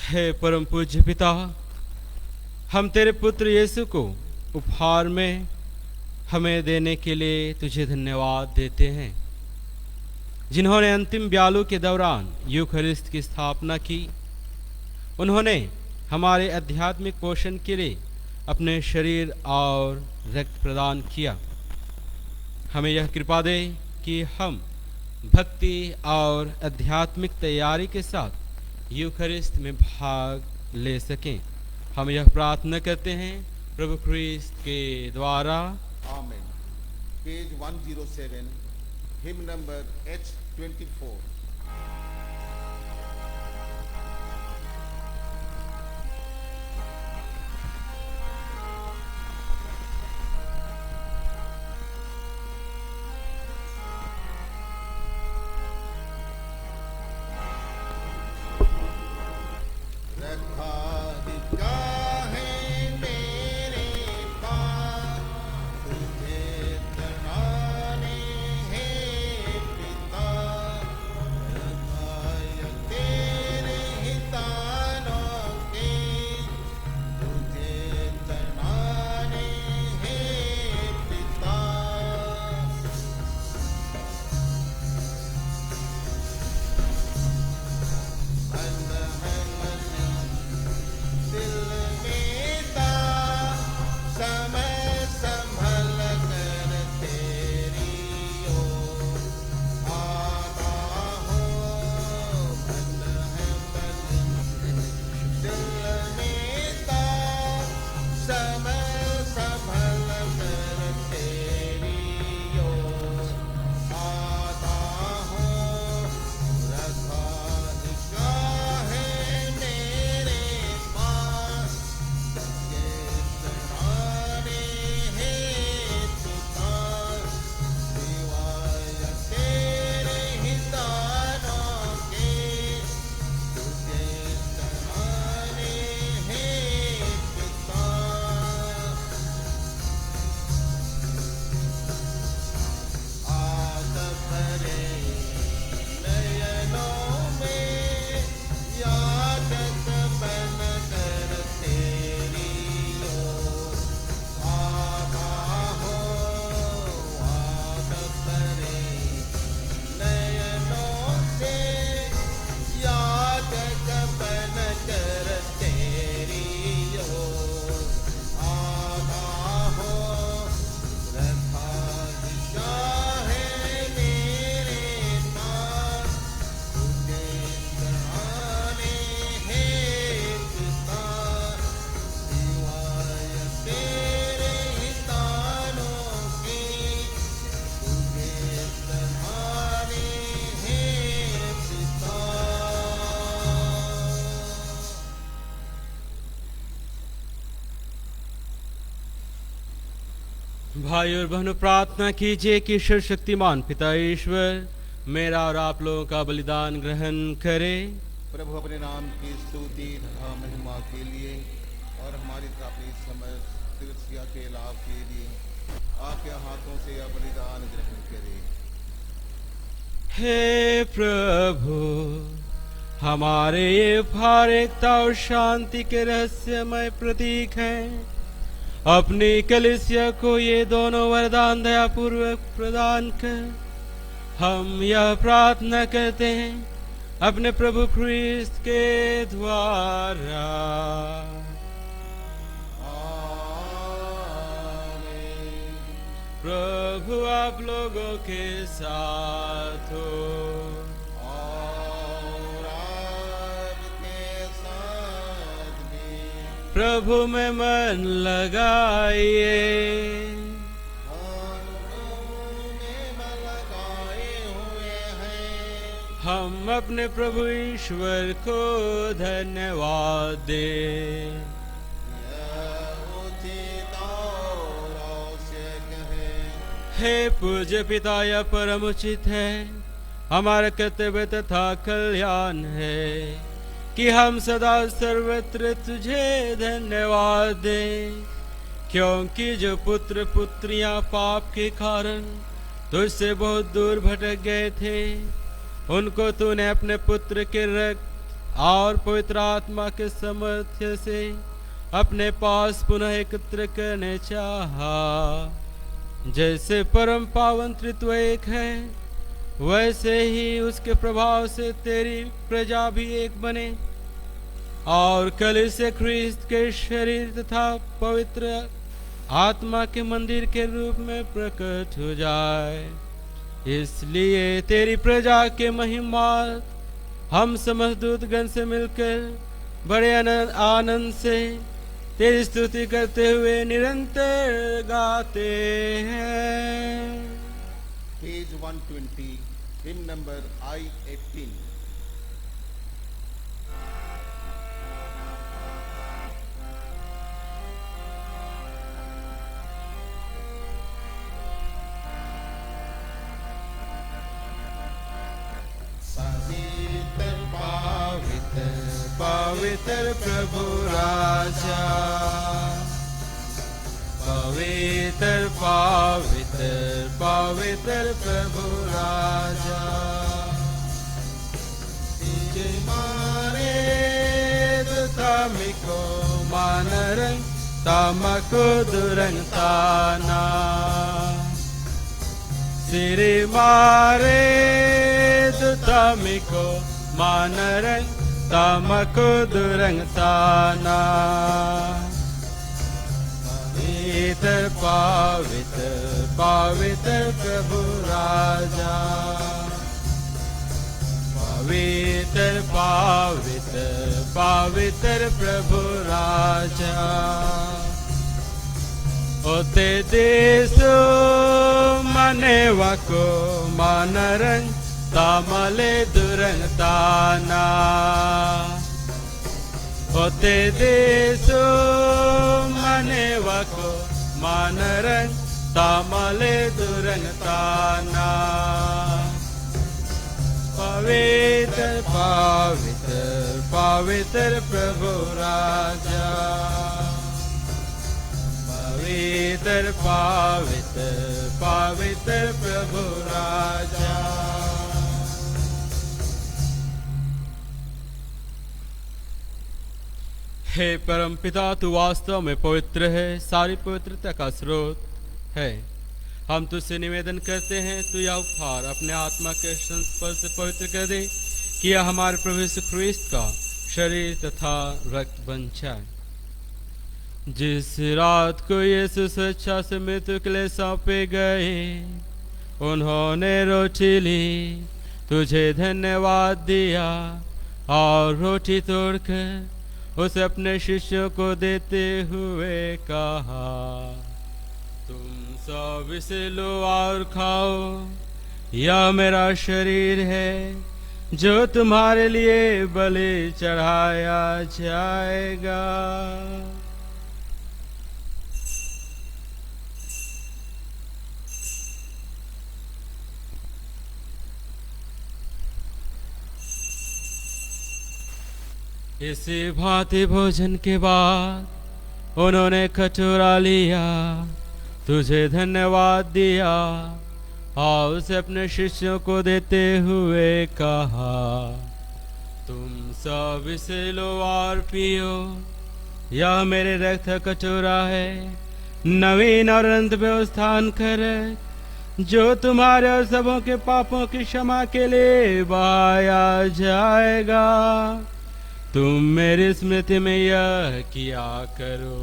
हे परम पूज्य पिता, हम तेरे पुत्र यीशु को उपहार में हमें देने के लिए तुझे धन्यवाद देते हैं, जिन्होंने अंतिम ब्यालू के दौरान यूखरिस्त की स्थापना की। उन्होंने हमारे आध्यात्मिक पोषण के लिए अपने शरीर और रक्त प्रदान किया। हमें यह कृपा दे कि हम भक्ति और आध्यात्मिक तैयारी के साथ यूखरिस्त में भाग ले सकें। हम यह प्रार्थना करते हैं प्रभु ख्रिस्त के द्वारा। आमीन। Page 107, him number H24। भाई और बहनों, प्रार्थना कीजिए कि ईश्वर शक्तिमान पिता ईश्वर मेरा और आप लोगों का बलिदान ग्रहण करे। प्रभु अपने नाम की स्तुति तथा महिमा के लिए और हमारी अपनी समस्त कृष्या के लाभ के लिए आपके हाथों से यह बलिदान ग्रहण करे। हे प्रभु, हमारे ये उपहार एकता और शांति के रहस्यमय प्रतीक हैं। अपनी कलीसिया को ये दोनों वरदान दयापूर्वक प्रदान कर हम यह प्रार्थना करते हैं अपने प्रभु ख्रीस्त के द्वारा। आमीन। प्रभु आप लोगों के साथ हो। और आपके साथ भी। प्रभु में मन लगाइए। हम प्रभु में मन लगाए हुए हैं। हम अपने प्रभु ईश्वर को धन्यवाद दें। यह उचित और आवश्यक है। हे पूज्य पिता, यह परम उचित है, हमारा कर्तव्य तथा कल्याण है कि हम सदा सर्वत्र तुझे धन्यवाद दें, क्योंकि जो पुत्र पुत्रियां पाप के कारण तुझसे बहुत दूर भटक गए थे, उनको तूने अपने पुत्र के रक्त और पवित्र आत्मा के सामर्थ्य से अपने पास पुनः एकत्र करने चाहा। जैसे परम पावन त्रित्व एक है, वैसे ही उसके प्रभाव से तेरी प्रजा भी एक बने और कलीसिया ख्रीस्त के शरीर तथा पवित्र आत्मा के मंदिर के रूप में प्रकट हो जाए। इसलिए तेरी प्रजा के महिमा हम समस्त दूतगण से मिलकर बड़े आनंद से तेरी स्तुति करते हुए निरंतर गाते हैं। Page 120, hymn number I-18. पवित्र पवित्र पवित्र प्रभु राजा, पवित्र पवित्र पवित्र प्रभु राजा, मारे तमिको मानरंग तमको दुरंग ताना, सिरि मारे तमिको मानरंग तमको दुरंग ताना। पवित्र पवित्र पवित्र प्रभु राजा, पवित्र पवित्र पवित्र प्रभु राजा, ओते देशो मनेवको मानरंग तामले दुरंग ताना, ओते देशो मनेवको मानरंग तामले दुरंग ताना। पवित्र पवित्र पवित्र प्रभु राजा, पवित्र पवित्र पवित्र प्रभु राजा। हे परम पिता, तू वास्तव में पवित्र है, सारी पवित्रता का स्रोत है। हम तुझसे निवेदन करते हैं, तू यह उपहार अपने आत्मा के संस्पर्श से पवित्र कर दे कि यह हमारे प्रभु यीशु ख्रीस्त का शरीर तथा रक्त बन जाए। जिस रात को यीशु स्वेच्छा से मृत्यु के लिए सौंपे गए, उन्होंने रोटी ली, तुझे धन्यवाद दिया और रोटी तोड़कर उसे अपने शिष्यों को देते हुए कहा, तुम सब इसे लो और खाओ, यह मेरा शरीर है जो तुम्हारे लिए बलि चढ़ाया जाएगा। इसी भांति भोजन के बाद उन्होंने कटोरा लिया, तुझे धन्यवाद दिया और उसे अपने शिष्यों को देते हुए कहा, तुम सब इसे लो और पियो, यह मेरे रक्त का कटोरा है, नवीन और अनंत व्यवस्थान कर जो तुम्हारे और सबों के पापों की क्षमा के लिए बहाया जाएगा। तुम मेरी स्मृति में यह किया करो।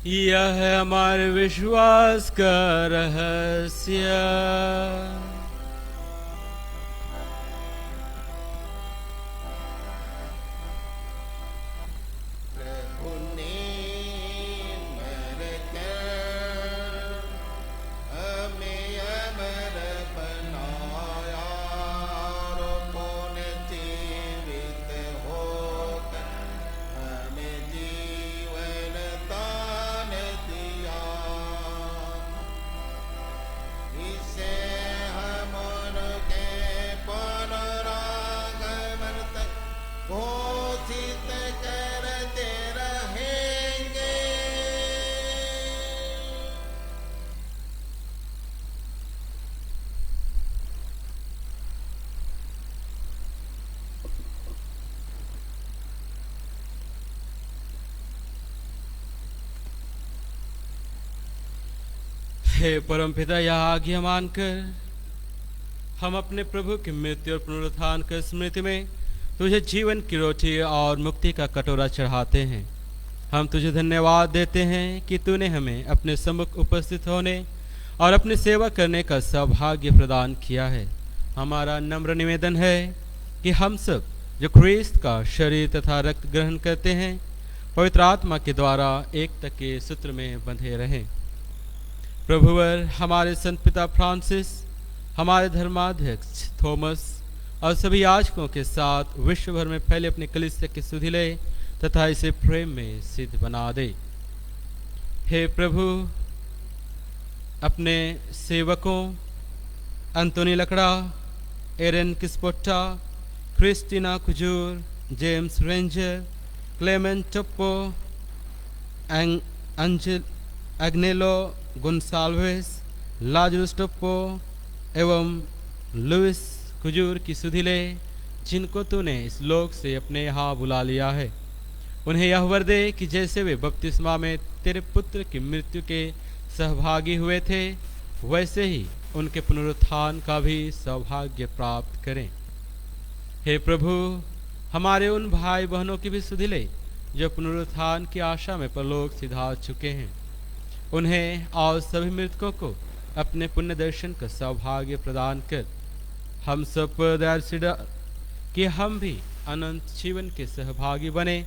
यह है हमारे विश्वास का रहस्य। हे परमपिता, यह आज्ञा मानकर हम अपने प्रभु की मृत्यु और पुनरुत्थान की स्मृति में तुझे जीवन की रोटी और मुक्ति का कटोरा चढ़ाते हैं। हम तुझे धन्यवाद देते हैं कि तूने हमें अपने सम्मुख उपस्थित होने और अपनी सेवा करने का सौभाग्य प्रदान किया है। हमारा नम्र निवेदन है कि हम सब जो ख्रीस्त का शरीर तथा रक्त ग्रहण करते हैं, पवित्र आत्मा के द्वारा एकता के सूत्र में बंधे रहें। प्रभुवर हमारे संत पिता फ्रांसिस, हमारे धर्माध्यक्ष थॉमस और सभी याजकों के साथ विश्व भर में फैले अपने कलीसिया की सुधि ले तथा इसे प्रेम में सिद्ध बना दे। हे प्रभु, अपने सेवकों Anthony Lakra, Aaron Kispotta, Christina Kujur, James Ranger, Clement Toppo, Agnelo गुनसाल्वेस, Lazarus टप्पो एवं लुइस कुजूर की सुधि ले, जिनको तूने इस लोक से अपने यहाँ बुला लिया है। उन्हें यह वर दे कि जैसे वे बपतिस्मा में तेरे पुत्र की मृत्यु के सहभागी हुए थे, वैसे ही उनके पुनरुत्थान का भी सौभाग्य प्राप्त करें। हे प्रभु, हमारे उन भाई बहनों की भी सुधि ले जो पुनरुत्थान की आशा में परलोक सिधार चुके हैं। उन्हें और सभी मृतकों को अपने पुण्य दर्शन का सौभाग्य प्रदान कर हम सब पर दया से कि हम भी अनंत जीवन के सहभागी बने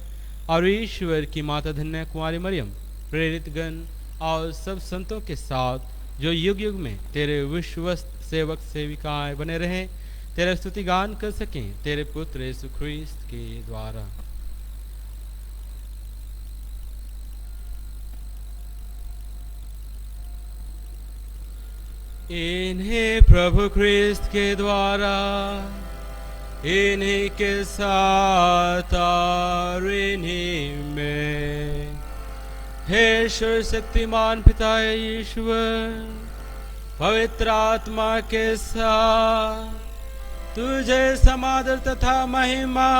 और ईश्वर की माता धन्य कुमारी मरियम, प्रेरित गण और सब संतों के साथ जो युग युग में तेरे विश्वस्त सेवक सेविकाएं बने रहें, तेरा स्तुति गान कर सकें तेरे पुत्र यीशु ख्रीस्त के द्वारा। इन्हें प्रभु ख्रीस्त के द्वारा, इन्हीं के साथ और इन्हीं में, हे सर्वशक्तिमान पिता ईश्वर, पवित्र आत्मा के साथ तुझे समादर तथा महिमा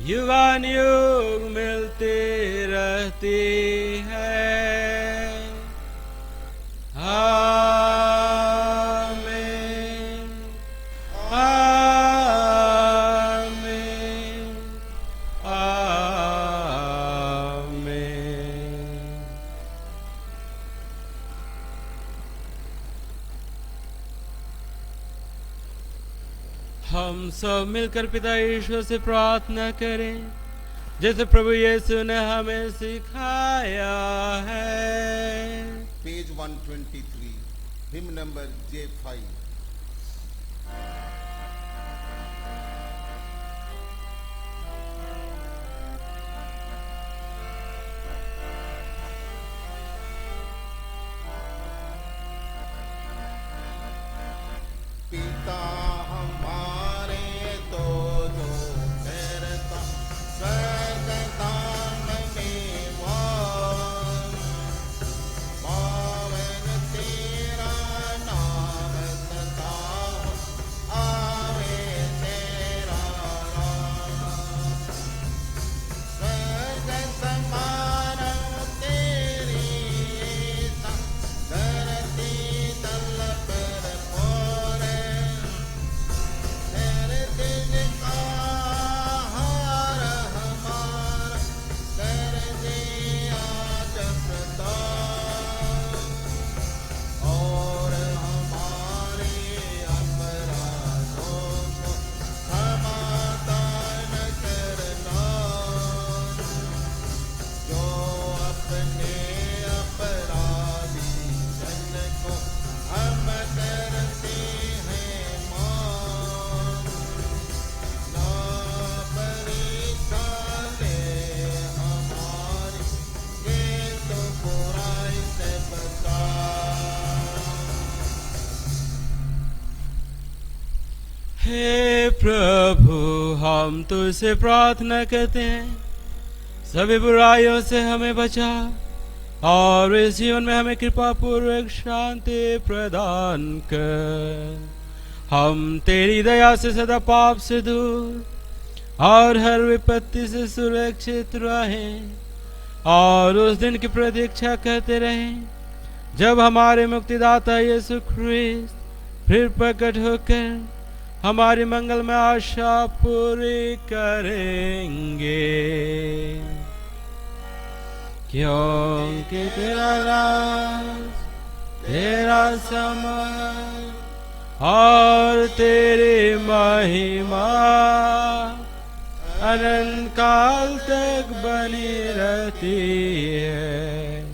युगान युग मिलती रहती है। आमीन, आमीन, आमीन। हम सब मिलकर पिता ईश्वर से प्रार्थना करें, जैसे प्रभु यीशु ने हमें सिखाया है। Page 123, him number J5। पिता हमारे तो जो करता स्वर्गदान में वास, पावन तेरा नाम सदा हो, आवे तेरा राज। स्वर्ग समान तेरी सा, धरती तल पर फोरे, तेरे दिन का हार हमारा, कर दिया जसदा, और हमारे अपराधों को समाधान करना, जो अपने अपराधी जन को हम करते हैं मान, ना परीक्षा ले हमारी, ये तो बुराई से बचा। हे प्रभु, हम तुझसे प्रार्थना करते हैं, सभी बुराइयों से हमें बचा और इस जीवन में हमें कृपा पूर्वक शांति प्रदान कर। हम तेरी दया से सदा पाप से दूर और हर विपत्ति से सुरक्षित रहें और उस दिन की प्रतीक्षा करते रहें जब हमारे मुक्तिदाता यीशु ख्रीस्त फिर प्रकट होकर हमारी मंगलमय आशा पूरी करेंगे। क्योंकि तेरा राज, तेरा समय और तेरी महिमा अनंत काल तक बनी रहती है।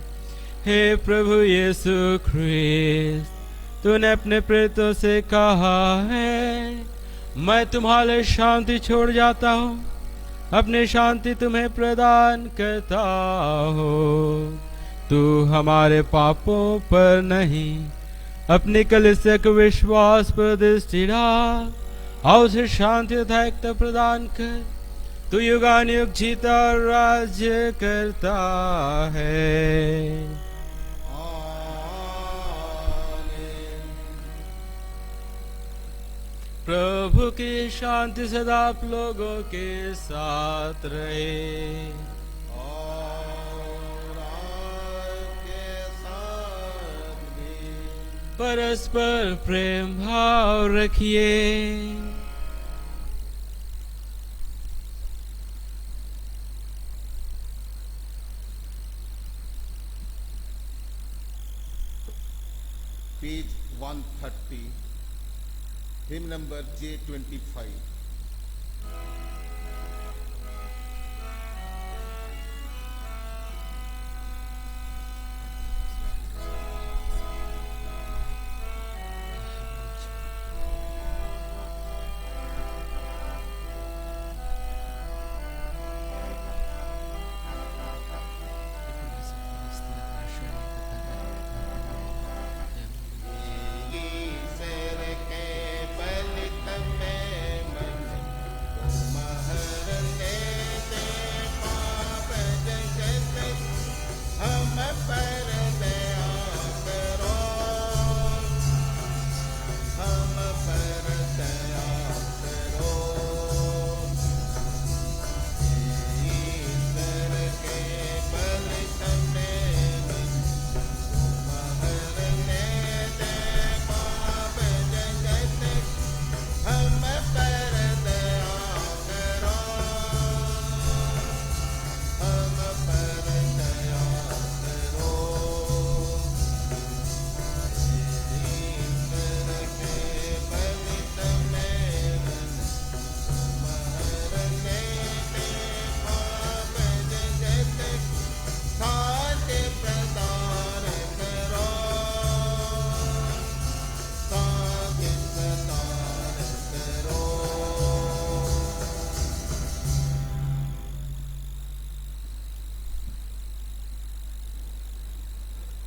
हे प्रभु यीशु ख्रीस्त, तूने अपने प्रेरितों से कहा है, मैं तुम्हारे शांति छोड़ जाता हूँ, अपनी शांति तुम्हें प्रदान करता हूँ। तू हमारे पापों पर नहीं, अपनी कलीसिया के विश्वास पर दृष्टि डाल और उसे शांति तथा एकता प्रदान कर। तू युगानुयुग जीता और राज्य करता है। प्रभु की शांति सदा आप लोगों के साथ रहे। और आपके साथ भी। परस्पर प्रेम भाव रखिए। Page 130, hymn number J25.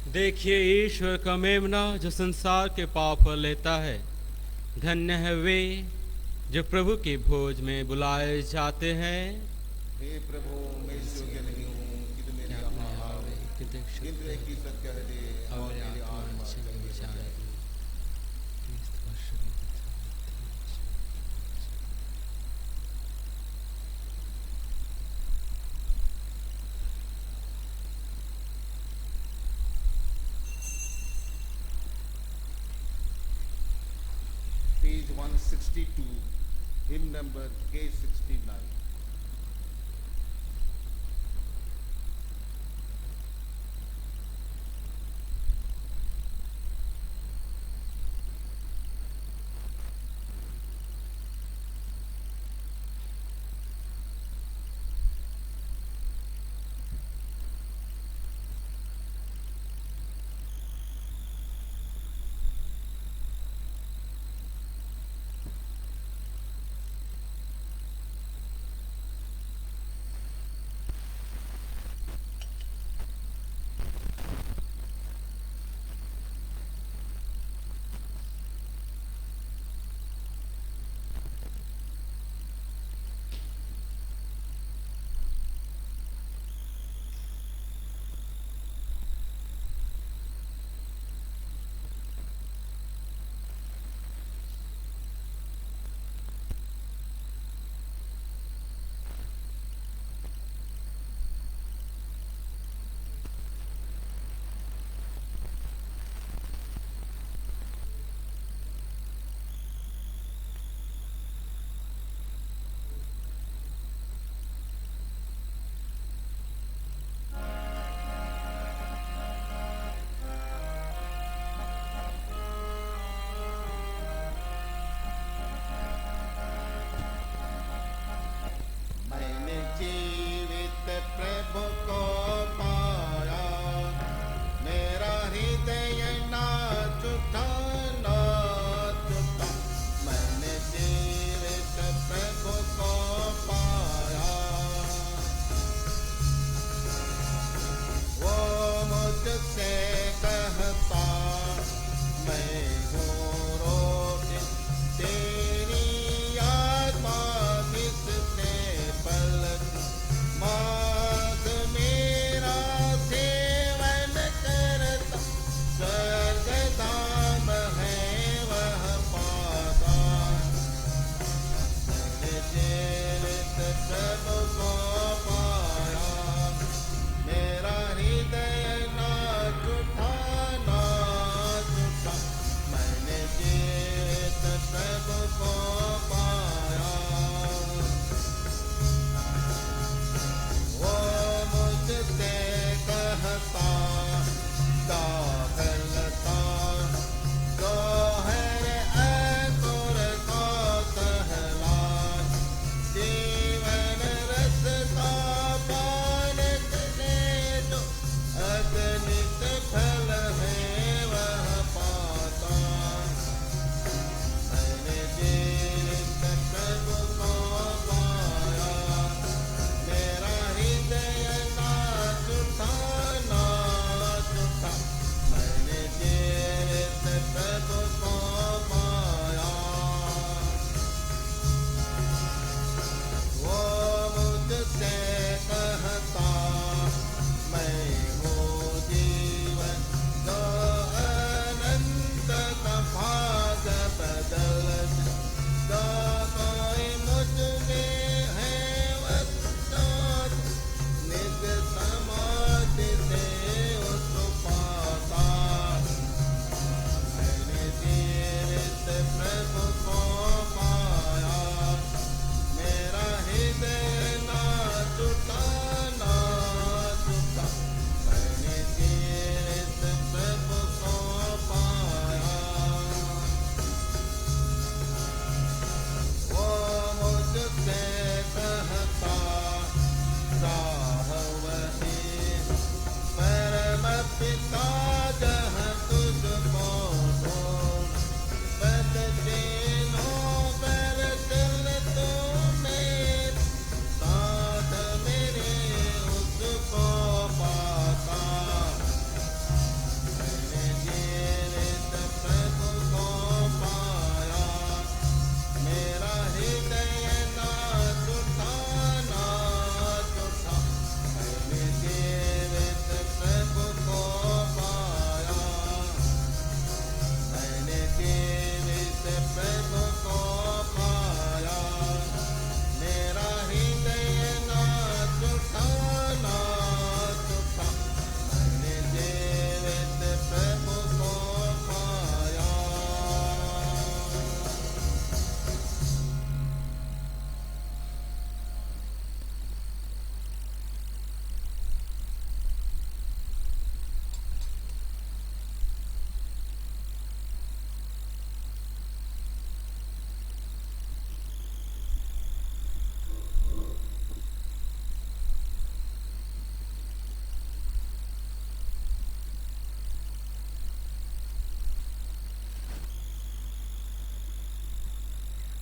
देखिए ईश्वर का मेमना जो संसार के पाप पर लेता है। धन्य है वे जो प्रभु के भोज में बुलाए जाते हैं। हे प्रभु, मैं इस योग्य नहीं हूँ कि तुम मेरे यहाँ आओ, किंतु एक ही शब्द कह दे और मेरी आत्मा चंगी हो जाएगी। Page 162, hymn number K69.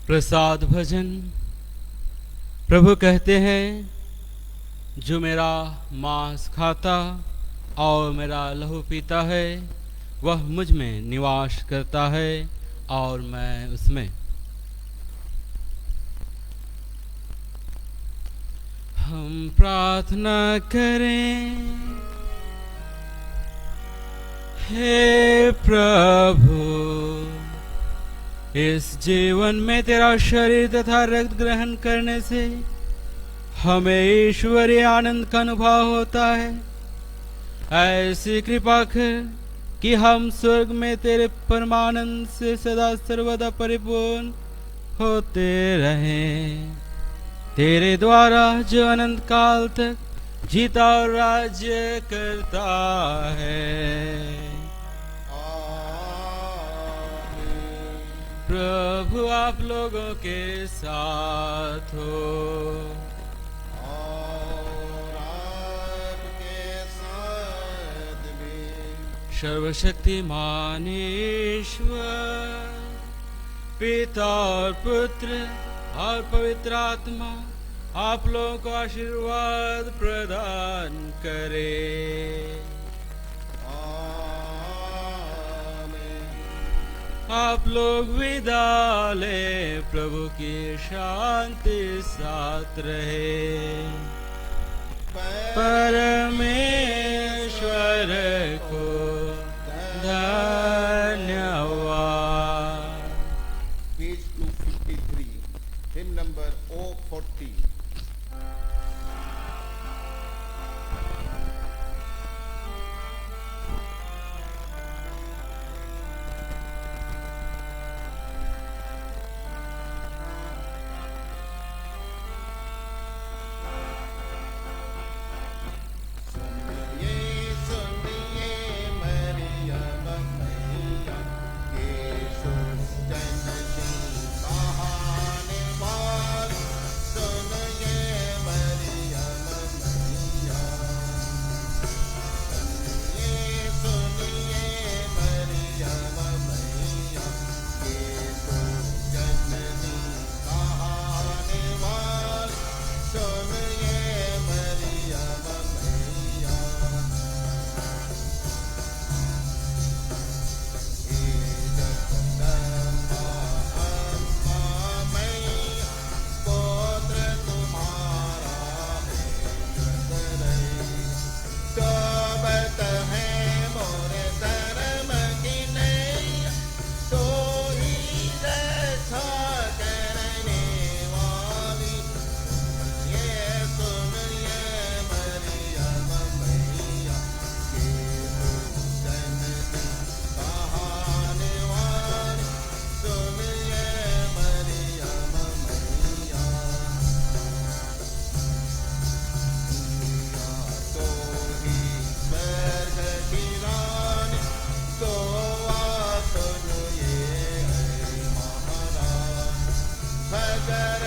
प्रसाद भजन। प्रभु कहते हैं, जो मेरा मांस खाता और मेरा लहू पीता है वह मुझ में निवास करता है और मैं उसमें। हम प्रार्थना करें। हे प्रभु, इस जीवन में तेरा शरीर तथा रक्त ग्रहण करने से हमें ईश्वरीय आनंद का अनुभव होता है। ऐसी कृपा कर कि हम स्वर्ग में तेरे परमानंद से सदा सर्वदा परिपूर्ण होते रहें। तेरे द्वारा जो अनंत काल तक जीता और राज्य करता है। प्रभु आप लोगों के साथ हो और आपके साथ भी। सर्वशक्तिमान ईश्वर पिता और पुत्र और पवित्र आत्मा आप लोगों को आशीर्वाद प्रदान करे। आप लोग विदा ले। प्रभु की शांति साथ रहे। परमेश्वर को धन्यवाद। Page 253, him number O40। Jai